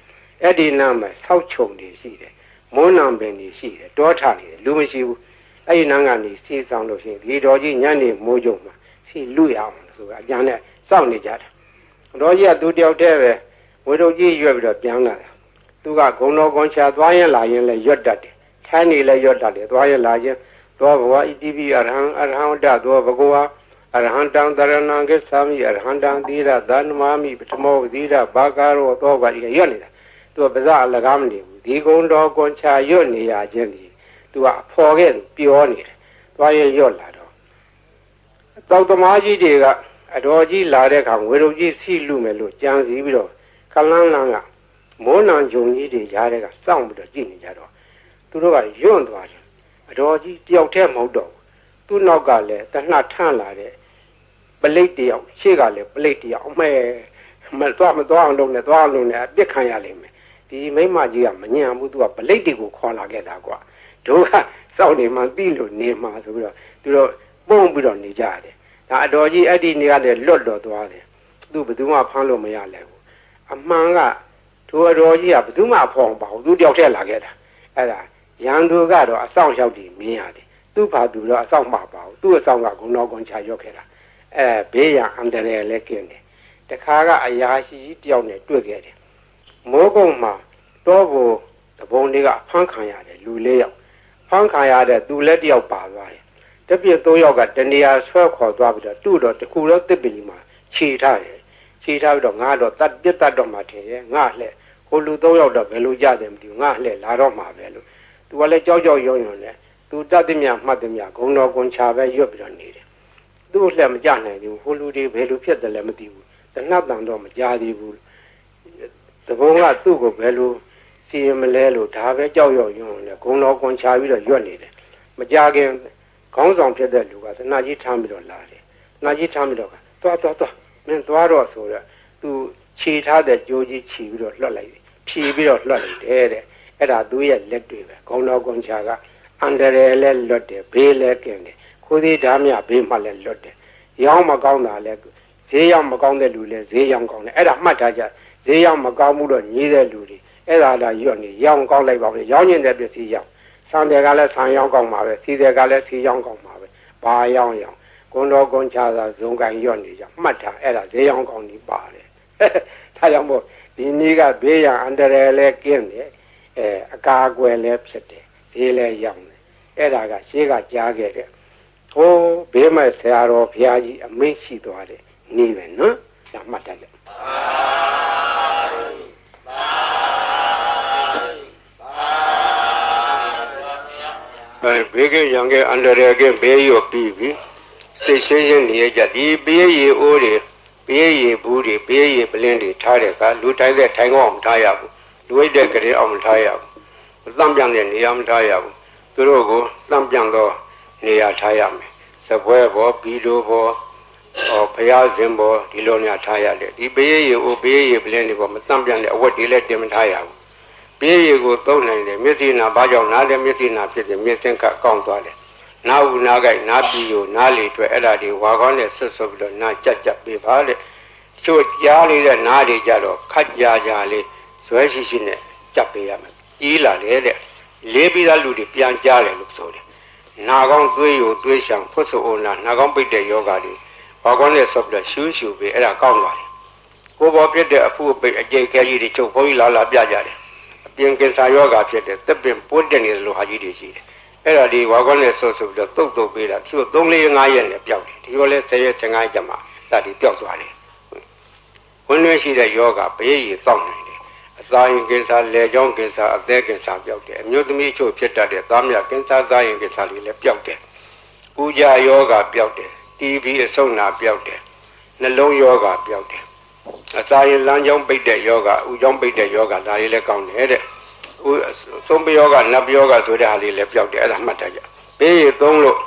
အဲ့ဒီနားမှာဆောက်ချုံတွေရှိတယ်မွန်းနံပင်တွေရှိတယ်တောထနေတယ်လူမရှိဘူးအဲ့ဒီနားကနေစီဆောင်လို့ရှိရင်ဒီတော်ကြီးညနေမိုးကြုံမှာစီလူရအောင်ဆိုတာအပြန်နဲ့စောင့်နေကြတာတော်ကြီးကသူတယောက်တည်းပဲဝေတို့ကြီးရွက်ပြီးတော့ပြန်လာတာသူကဂုံတော်ကွန်ချာသွားရင်လာရင်လည်းရွတ်တတ်တယ်ထိုင်းနေလည်းရွတ်တတ်တယ်သွားရင်လာရင်သောဘဝဣတိပိအရဟံတသောဘဂဝါအရဟံတံတရဏံကိသာမိအရဟံတံသီရသန္နမာမိပထမောသီရဘာကာရောသောဘာဒီရွတ်နေတာသူကပါဇအလကားမနေဘူးဒီကုံတော်ကွန်ချာရွတ်နေရခြင်းဒီသူကအဖော်ခဲ့ပြောနေတယ်သွားရင်ရွတ်လာတော့တောက်သမားကြီးတွေကအတော်ကြီးလာတဲ့အခါငွေတို့ကြီးစီလူမယ်လို့ကြံစီပြီးတော့ခလန်းလန်းကမိုးနံဂျုံကြီးတွေရားတဲ့ကစောင့်ပြီးတော့ကြည့်နေကြတော့သူတို့ကယွန့်သွားတယ်အတော်ကြီးတယောက်တည်းမဟုတ်တော့သူ့နောက်ကလည်းတနှထန့်လာတဲ့ပလိတ်တယောက်ရှေ့ကလည်းပလိတ်တယောက်အမဲမသွားအောင်လုပ်နေသွားအောင်လုပ်နေအပြစ်ခံရလိမ့်မယ်ဒီမိမကြီးကမညံဘူးသူကပလိတ်တွေကိုခေါ်လာခဲ့တာကွာဒ တို့ကစောင့်နေမှသိလို့နေမှာဆိုပြီးတော့သူတို့ပုံပြီးတော့နေကြတယ်ဒါအတော်ကြီးအဲ့ဒီနေရာလေလွတ်တော်သွားတယ်သူဘယ်သူမှဖမ်းလို့မရလဲဘူးအမှန်ကတို့အတော်ကြီးကဘယ်သူမှဖော်မပါဘူးသူတယောက်တည်းလာခဲ့တာအဲ့ဒါရန်သူကတော့အဆောင်ရောက်တည်မြင်ရတယ်သူ့ဘာသူတော့အဆောင်မပါဘူးသူ့အဆောင်ကဂုဏတော်ကွန်ချရောက်ခဲ့တာဘေးရန်အန္တရာယ်လည်းကင်းတယ်တခါကအရာရှိတယောက်နဲ့တွေ့ခဲ့တယ်မိုးကုံမှာတော့ဘုံတဘုံတွေကဖမ်းခံရတယ်လူ၄ယောက်ဖမ်းခံရတဲ့သူလည်းတယောက်ပါသွားတယ်တပြည့်၃ယောက်ကတနေရာဆွဲခေါ်သွားပြီးတော့သူ့တော့တခုတော့တစ်ပင်ကြီးမှာခြေထားတယ်ခြေထားပြီးတော့ငါတော့တတ်ပြတ်တတ်တော့မှထင်ရဲ့ငါလှဲ့ဟိုလူ၃ယောက်တော့ဘယ်လိုကြတယ်မသိဘူးငါလှဲ့လာတော့မှာပဲလို့သူကလည်းကြောက်ကြောက်ရွံ့ရွံ့နဲ့သူတတ်သည်မြမှတ်သည်မြဂုံတော်ကွန်ချပဲရွတ်ပြီးတော့နေတယ်သူ့လှဲ့မကြနိုင်ဘူးဟိုလူတွေဘယ်လိုဖြစ်တယ်လဲမသိဘူးတနတ်တန်တော့မကြသေးဘူးတဘုံကသူ့ကိုဘယ်လိုစီရင်မလဲလို့ဒါပဲကြောက်ရွံ့ရွံ့နဲ့ဂုံတော်ကွန်ချပြီးတော့ရွတ်နေတယ်မကြခင်ခေါင်းဆောင်ဖြစ်တဲ့လူကသနာကြီးထမ်းပြီးတော့လာတယ်သနာကြီးထမ်းပြီးတော့သွားမင်းသွားတော့ဆိုတော့သူခြေထားတဲ့ကြိုးကြီးခြီးပြီးတော့လွှတ်လိုက်ဖြီးပြီးတော့လွှတ်လိုက်တယ်တဲ့အဲ့ဒါသူရဲ့လက်တွေပဲဂုံတော်ကွန်ချကအန္တရာယ်လည်းလွတ်တယ်ဘေးလည်းကင်းတယ်ခိုးသေးဓာမြဘေးမှလည်းလွတ်တယ်ရောင်းမကောင်းတာလည်းဈေးရောက်မကောင်းတဲ့လူလည်းဈေးရောက်ကောင်းတယ်အဲ့ဒါမှတ်ထားကြဈေးရောက်မကောင်းမှုတော့ညီးတဲ့လူတွေအဲ့ဒါလာရွတ်နေရောင်းကောင်းလိုက်ပါပဲရောင်းကျင်တဲ့ပစ္စည်းရောင်းဆန်တယ်ကလည်းဆန်ရောင်းကောင်းပါပဲစီတယ်ကလည်းစီရောင်းကောင်းပါပဲဘာရောင်းဂုံတော်ကွန်ချသာဇုံကန်ရွတ်နေကြမှတ်ထားအဲ့ဒါဈေးရောင်းကောင်းကြီးပါတယ်ဒါကြောင့်မို့ဒီနေ့ကဘေးရန်အန္တရာယ်လည်းကင်းတယ်အကာအကွယ်လည်းဖြစ်တယ်ဈေးလည်းရောင်းတယ်အဲ့ဒါကရှေးကကြားခဲ့တဲ့ဟိုးဘေးမဲ့ဆရာတော်ဘုရားကြီးအမိန့်ရှိသွားတယ်နေပဲနော်ဒါမှတ်ထားကြဘေးကရံကအန္တရာယ်ကဘေးရောပြီးပြီစိတ်ရှင်းရှင်းနေကြဒီဘေးရီအိုးတွေဘေးရီဘူးတွေဘေးရီပလင်းတွေထားတဲ့ကလူတိုင်းတဲ့ထိုင်ကောင်းမထားရဘူးလူဝိတ်တဲ့ကလေးအောင်မထားရဘူးသံပြန်တဲ့နေရာမထားရဘူးသူတို့ကိုသံပြန်တော့နေရာထားရမယ်စပွဲဘောဘီလိုဘောဘုရားရှင်ဘောဒီလိုများထားရတယ်ဒီဘေးရီအိုးဘေးရီပလင်းတွေဘောမသံပြန်တဲ့အဝတ်တွေလည်းတင်မထားရဘူးဘေးရီကိုသုံးနိုင်တယ်မျက်စိနာဘာကြောင့်နားတယ်မျက်စိနာဖြစ်တယ်မျက်စင်ကကောင်းသွားတယ်နားဦးနားကြိုက်နားပြီးကိုနားလေတွေ့အဲ့ဒါဒီဝါကောင်းနဲ့ဆွတ်ဆွတ်ပြီးတော့နားကြက်ပေးပါတဲ့ချို့ကြားလေးတဲ့နားတွေကြတော့ခက်ကြလေးဇွဲရှိရှိနဲ့ကြက်ပေးရမယ်ကြီးလာတယ်တဲ့လေးပြီးသားလူတွေပြန်ကြားတယ်လို့ဆိုတယ်နာကောင်းသွေးကိုသွေးရှောင်ဖွတ်ဆိုအိုနာနာကောင်းပိတ်တဲ့ယောဂါတွေဝါကောင်းနဲ့ဆွတ်ပြီးတော့ရှူးရှူပေးအဲ့ဒါကောင်းသွားတယ်ကိုယ်ပေါ်ပြတဲ့အဖုအပိတ်အကျိတ်ခဲကြီးတွေချုပ်ဘုန်းကြီးလာပြကြတယ်အပြင်ကင်ဆာယောဂါဖြစ်တဲ့တက်ပင်ပိုးတက်နေတယ်လို့ဟာကြီးတွေရှိတယ်အဲ့ဒါဒီဝါကောင်းနဲ့ဆွတ်ပြီးတော့တုတ်ပေးတာသူတို့3-4-5ရက်နဲ့ပျောက်တယ်ဒီလိုလဲ10ရက်15ရက်ကျမှစသည်ပျောက်သွားတယ်ဝင်ရွှေရှိတဲ့ယောဂဘေးရီစောင့်နိုင်တယ်အစာရင်ကင်ဆာလေကြောင်းကင်ဆာအသက်ကင်ဆာပျောက်တယ်အမျိုးသမီးချို့ဖြစ်တတ်တဲ့သားမြကင်ဆာသားရင်ကင်ဆာတွေလည်းပျောက်တယ်ပူကြယောဂပျောက်တယ် TB အဆုတ်နာပျောက်တယ်နှလုံးယောဂပျောက်တယ်အစာရင်လမ်းကြောင်းပိတ်တဲ့ယောဂဥကြောင်းပိတ်တဲ့ယောဂဒါတွေလည်းကောင်းတယ်တဲ့သုံးပယောဂနတ်ယောဂဆိုတဲ့ဟာလေးလည်းပျောက်တယ်အဲ့ဒါမှတ်ထားကြဘေးရီသုံးလို့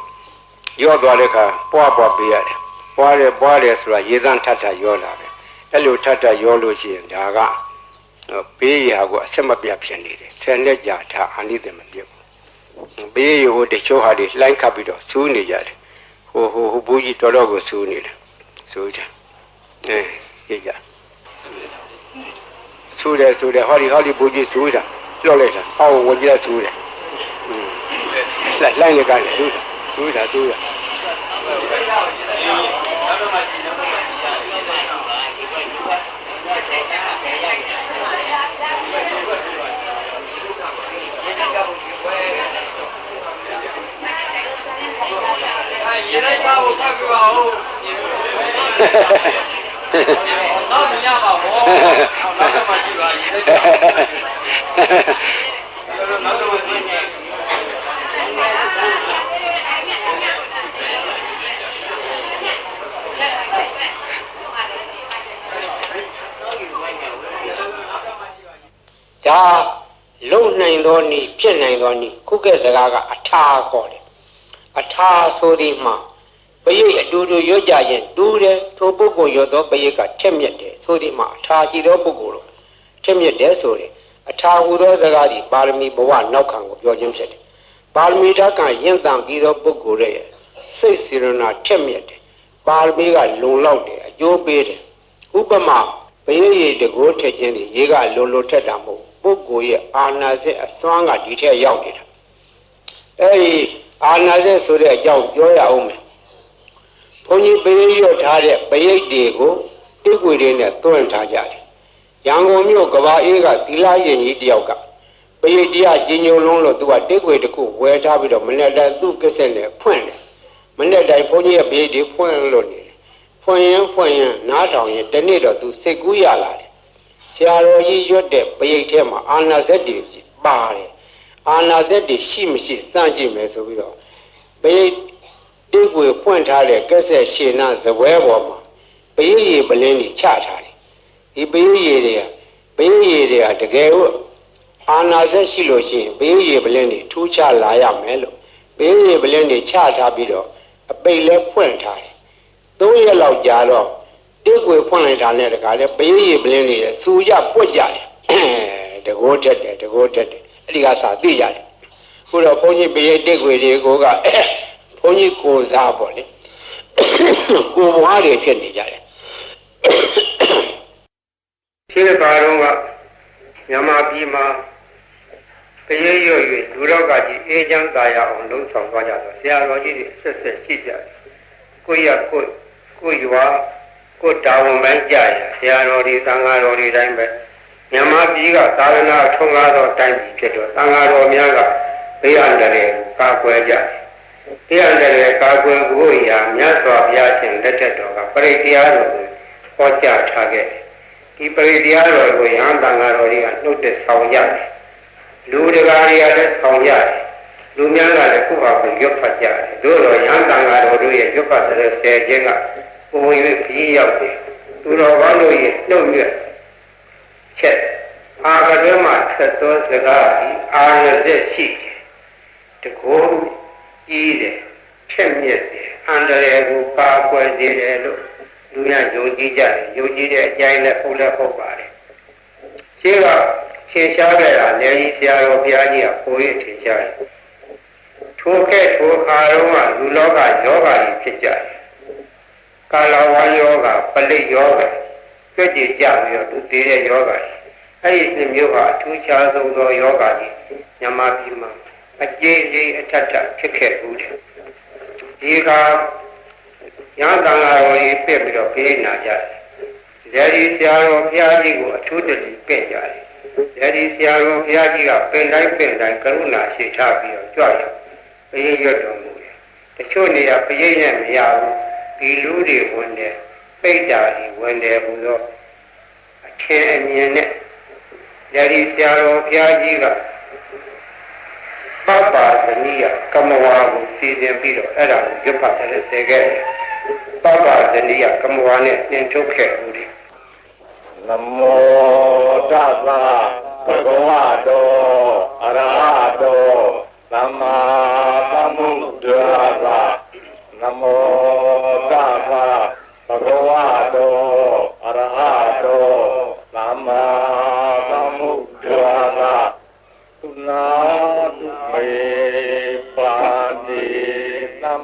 ရော့သွားတဲ့အခါပွားပေးရတယ်ပွားတယ်ဆိုတာရေသန့်ထထရောလာတယ်အဲ့လိုထထရောလို့ရှိရင်ဒါကဘေးရီဟာကိုအဆက်မပြတ်ဖြစ်နေတယ်ဆယ်နှစ်ကြာထားအာနိသင်မပြတ်ဘူးဘေးရီဟိုတချို့ဟာတွေလှိုင်းခတ်ပြီးတော့စူးနေကြတယ်ဟိုဘူးကြီးတော်ကိုစူးနေတယ်စူးကြကြည့်ကြစူးတယ်ဟောဒီဘူးကြီးစူးတာပြောလိုက်တာဟောဝကြီးစူးတယ်လှိုင်းနေကြတယ်စူးတာ ဒါလုံနိုင်သောနည်းဖြစ်နိုင်သောနည်းခုကဲ့စကားကအထာခေါ်တယ်အထာဆိုသည်မှာပရိတ်အတူတူရွတ်ကြရင်တူးတယ်ထိုပုဂ္ဂိုလ်ရွတ်သောပရိတ်ကထက်မြက်တယ်ဆိုသည်မှာအထာရှိသောပုဂ္ဂိုလ်တို့ထက်မြက်တယ်ဆိုတယ်အထာဟူသောစကားသည်ပါရမီဘဝနောက်ခံကိုပြောခြင်းဖြစ်တယ် ပါရမီဓာတ်ကရင့်တန်ပြီးသောပုဂ္ဂိုလ်ရဲ့စိတ်စေရနာထက်မြက်တယ်ပါရမီကလုံလောက်တယ်အကျိုးပေးတယ်ဥပမာဘယရေတကိုးထက်ခြင်းတွေရေကလုံထက်တာမဟုတ်ပုဂ္ဂိုလ်ရဲ့အာနာစက်အစွမ်းကဒီထက်ရောက်နေတာအဲဒီအာနာစက်ဆိုတဲ့အကြောင်းပြောရအောင်မယ်ဘုန်းကြီးဘယရွတ်ထားတဲ့ဘယိတ်တွေကိုတိကွေတွေနဲ့တွန်းထားကြတယ်ရန်ကုန်မြို့ကဘာအေးကသီလရင်ကြီးတယောက်ကဘယိတ်တရားကြီးညိုလုံးလို့သူကတိကွေတစ်ခုဝယ်ထားပြီးတော့မနေ့တိုင်းသူ့ကစ္စက်နဲ့ဖွင့်တယ်မနေ့တိုင်းဘုန်းကြီးရဲ့ဘယိတ်တွေဖွင့်လို့နေတယ်ဖွင့်ရင်နားထောင်ရင်တနေ့တော့သူစိတ်ကူးရလာတယ်ဆရာတော်ကြီးရွတ်တဲ့ဘယိတ်ထဲမှာအာနာစက်တွေပါတယ်အာနာစက်တွေရှိမရှိစမ်းကြည့်မယ်ဆိုပြီးတော့ဘယိတ်တိကွေဖွင့်ထားတဲ့ကစ္စက်ရှင်းနာဇပွဲပေါ်မှာဘယိတ်ရေပလင်းကြီးချထားတယ်ဒီဘယိတ်ရေတွေကတကယ်လို့အာနာစက်ရှိလို့ရှိရင်ဘယိတ်ရေပလင်းကြီးထူးခြားလာရမယ်လို့ဘယိတ်ရေပလင်းကြီးချထားပြီးတော့အပိတ်လဲဖွင့်ထားတယ်3ရက်လောက်ကြာတော့တိကွေဖွင့်လိုက်တာနဲ့တခါလဲဘယိတ်ရေပလင်းကြီးစူရပွက်ကြတယ်တကိုးတက်တယ်အဲ့ဒီကစာသိရတယ်ခုတော့ဘုန်းကြီးဘယိတ်တိကွေတွေကိုကဘုန်းကြီးကိုစားပေါ့လေကိုဘွားတွေဖြစ်နေကြတယ်ခြေကားတော့ကမြန်မာပြည်မှာဘယိတ်ရွတ်၍လူတော်ကကြီးအေးချမ်းသာရအောင်လှုံ့ဆော်သွားကြတော့ဆရာတော်ကြီးတွေဆက်ရှိကြတယ်ကိုရွာကိုတာဝန်ပိုင်းကြရဆရာတော်တွေသံဃာတော်တွေတိုင်းပဲမြန်မာပြည်ကသာသနာထွန်းကားသောတိုင်းပြည်ဖြစ်တော့သံဃာတော်များကဘေးအန္တရာယ်ကာကွယ်ကြတယ်ဘေးအန္တရာယ်ကာကွယ်ဖို့ရာမြတ်စွာဘုရားရှင်လက်ထက်တော်ကပရိတရားတော်ကိုဟောကြားထားခဲ့တယ်ဒီပရိတရားတော်ကိုယဟန်သံဃာတော်တွေကနှုတ်သက်ဆောင်ရတယ်လူတကာတွေကလည်းဆောင်ရတယ်လူများကလည်းခုဟာကိုရွတ်ဖတ်ကြတယ်တို့တော့ယဟန်သံဃာတော်တို့ရဲ့ရွတ်ဖတ်တဲ့ဆယ်ခြင်းကပုံ၍ခရီးရောက်တယ်သူတော်ဘာလို့ရဲ့နှုတ်ရွတ်ချက်အာကတွဲမှာဆက်သောစကားဒီအာရဇက်ရှိတယ်တကောကြီးတယ်ချက်မြက်တယ်အန္တရာယ်ကိုပါကွယ်စေတယ်လို့လူများယုံကြည်ကြတယ်ယုံကြည်တဲ့အကြိုင်းနဲ့ဟုတ်ပါတယ်ရှင်းကထင်ရှားခဲ့တာလည်းကြီးဆရာတော်ဘုရားကြီးကပိုရထင်ရှားတယ်ထိုခါတော့ကလူလောကယောဂါကြီးဖြစ်ကြတယ်ကာလဝါယောဂါပလိတ်ယောဂါကြွကြည်ကြပြီးတော့သူတည်တဲ့ယောဂါအဲ့ဒီနှစ်မျိုးဟာအထူးခြားဆုံးသောယောဂါကြီးမြန်မာပြည်မှာအကျဉ်းချင်းအထက်ထဖြစ်ခဲ့ဘူးတယ်ဒီကရဟန်းသံဃာတော်ကြီးပြည့်ပြီးတော့ပြေးနာကြတယ်ဒီဆရာတော်ဘုရားကြီးကိုအထူးတည်းပြည့်ကြတယ်ဒီဆရာတော်ဘုရားကြီးကပင်တိုင်းကရုဏာရှိထားပြီးတော့ကြွရဘယိတ်ရွတ်တော်မူတယ်တချို့နေရာဘယိတ်နဲ့မရဘူးဒီလူတွေဝင်တယ်ပိတ်တာတွေဝင်တယ်ဘုသောအထင်အမြင်နဲ့ဒီဆရာတော်ဘုရားကြီးကပပသနိယကမဝါကိုစီစဉ်ပြီးတော့အဲ့ဒါကိုရွတ်ဖတ်တယ်ဆဲခဲ့တယ်ပပသနိယကမဝါနဲ့သင်ထုတ်ခဲ့ဦးတယ်နမောတသဗ္ဗဝတောအရဟတောသမ္မာသမ္ဗုဒ္ဓါသနမောတသဗ္ဗဝတောအရဟတောသမ္မာသမ္ဗုဒ္ဓါသသုနာတုမေပါတိသံ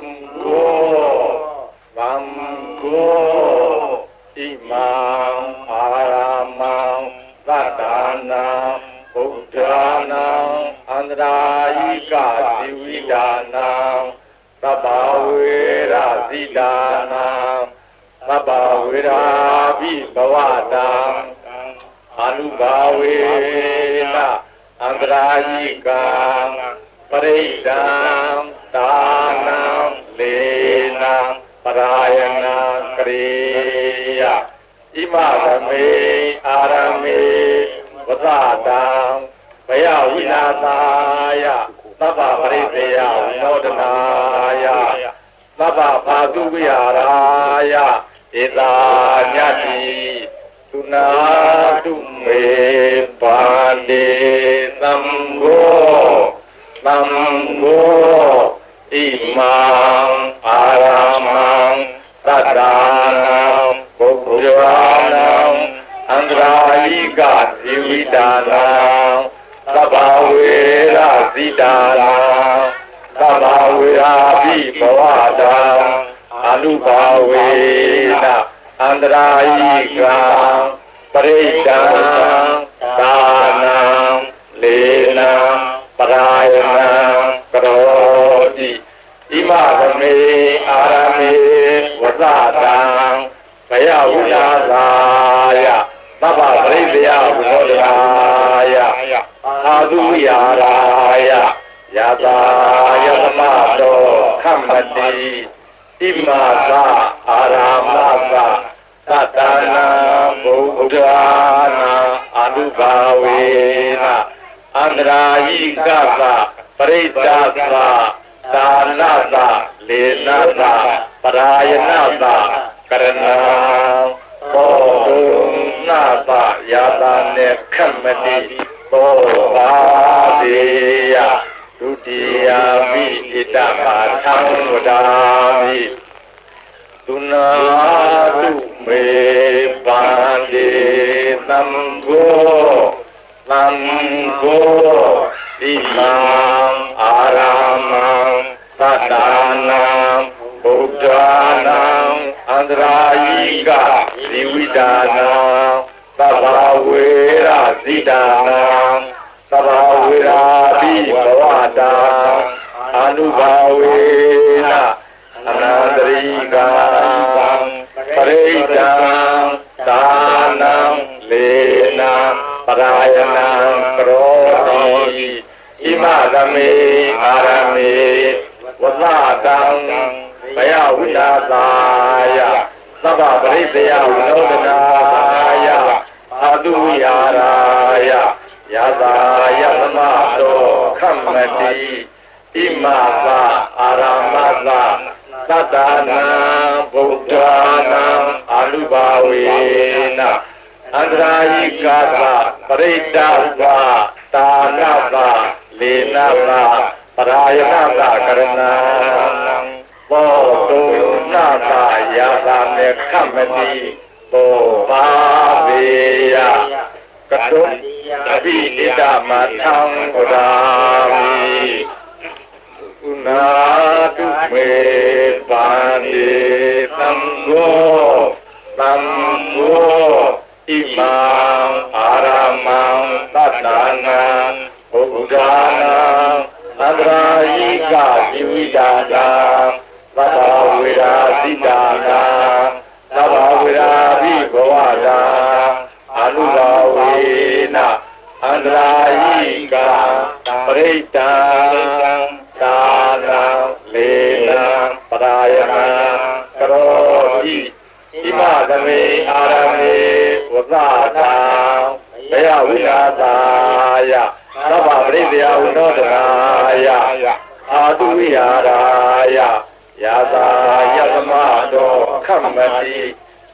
ဃောသံဃောဣမံအာရမံသတ္တနာဗုဒ္ဓနာအန္တရာယိကဇီဝိဒါနာသဗ္ဗဝေရဇိဒါနာသဗ္ဗဝေရာဘိဘဝတံအနုဘာဝေနအန္တရာယိကံပရိဒံဒါနံလေနံပရာယနာကရိယဣမသမေအာရမေဝသတံဘယဝိနာသာယသဗ္ဗပရိသေယဝိနောဒနာယသဗ္ဗဖာတုဝိဟာရာယဧတာညတိသုနာတုမေပါတိသံဃောသံဃောဣမံအာရမံသတ္တနာဗုဒ္ဓနာအန္တရာယိကဇီဝိတာနာသဗ္ဗဝေရဇိတာနာ ဘာဝေရာပိဘဝတံအနုဘာဝေနအန္တရာယိကံပရိဒံဒါနံလေနံပရာယနံကရောတိဣမသမေအာရမေဝဇတံဘယဝိလာသာယသဗ္ဗပရိသေယဝိနောဒနာယအာသုယာရာယယတာယသမတောခမ္မတိဣမသအာရမသသတ္တနာဘုဒ္ဓနာအနုဘာဝေနအန္တရာယိကသပရိစ္ဆာသဒါနသလေနသပရာယနသကရဏံဘောဓုနာသယာတာနေခမ္မတိသောပါတိယဒုတိယမိဣတပါသံဝဒာမိသုနာတုမေပန္တိသံဃောသံဃောဣမံအာရမံသတ္တနာဘုဒ္ဓနာအန္တရာယိကဇီဝိတာနာသဗ္ဗဝေရဇိတာနာသဗ္ဗဝေရာပိဘဝတာအနုဘာဝေနအနန္တရိကံပရိဒံဒါနံလေနံပရာယနံကရောတိဣမသမေအာရမေဝဇတံဘယဝိလာသာယသဗ္ဗပရိသေယဝိနောဒနာယအာတုယာရာယယတာယသမတောခမ္မတိဣမသအာရမသသတ္တနာဗုဒ္ဓနာအာနုဘာဝေနအန္တရာယိကသပရိဒ္ဒသတာနသလေနသပရာယနသကရဏံဘောဓုနာသယာတာမေခမ္မတိသောပါပေယကတုအဘိဣဒမထံဝဒာမိဥနာတုမေပန္တိသံဃောသံဃောဣမံအာရမံသတ္တနာဘုဒ္ဓနာအန္တရာယိကဇီဝိတာနာသဗ္ဗဝေရာဇိတာနာသဗ္ဗဝေရာပိဘဝတာအနုဘာဝေနအန္တရာယိကပရိဒံဒါနံလေနံပရာယနံကရောတိဣမသမေအာရမေဝဇတံဘယဝိလာသာယသဗ္ဗပရိသေယဝိနောဒနာယအာတုယာရာယယတာယသမတောခမ္မတိ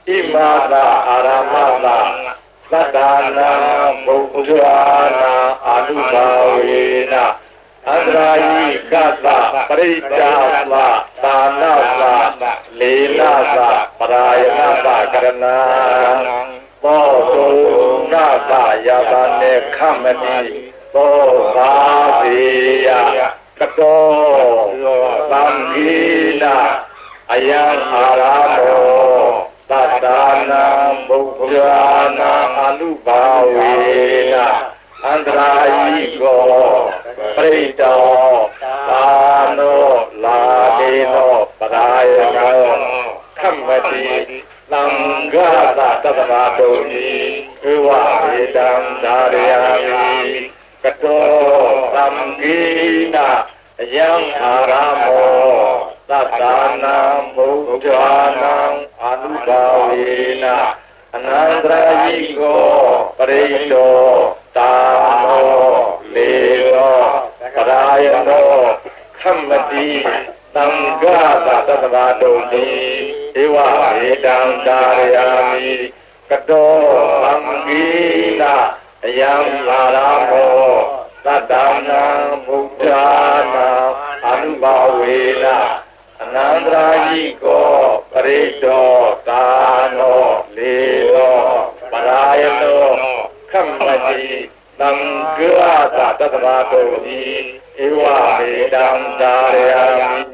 ဣမသအာရမသသတ္တနာဘုဒ္ဓနာအာနုဘာဝေနအန္တရာယိကသပရိစ္ဆာသသာနသလေနသပရာယနသကရဏံသောတုနာသယာတာနေခမ္မတိသောဘာပေယကတောသံဃိနာအယံအာရမောသတ္တနာဘုဒ္ဓနာအနုဘာဝေနအန္တရာယိကောပရိတောသာနောလာဒေနောပရာယနောခမ္မတိသံဃာသတ္တဗတုန်ဤဧဝေတံဒါရယာမိကတောသံဃိနာအယံအာရမောသတ္တနာဘုဒ္ဓနာအနုဘာဝေနအနန္တရာယိကောပရိတောသာနောလေနောပရာယနောခမ္မတိသံဃာသတ္တဗတုန်ဤဧဝေတံဒါရယာမိကတောသံဃိနာအယံအာရမောသတ္တနာဘုဒ္ဓနာအနုဘာဝေနအနန္တရာယိကောပရိတောသာနောလေနောပရာယနောခမ္မတိသ သံဃာသတ္တဗာတောတိဧဝမေတံဒါရယံ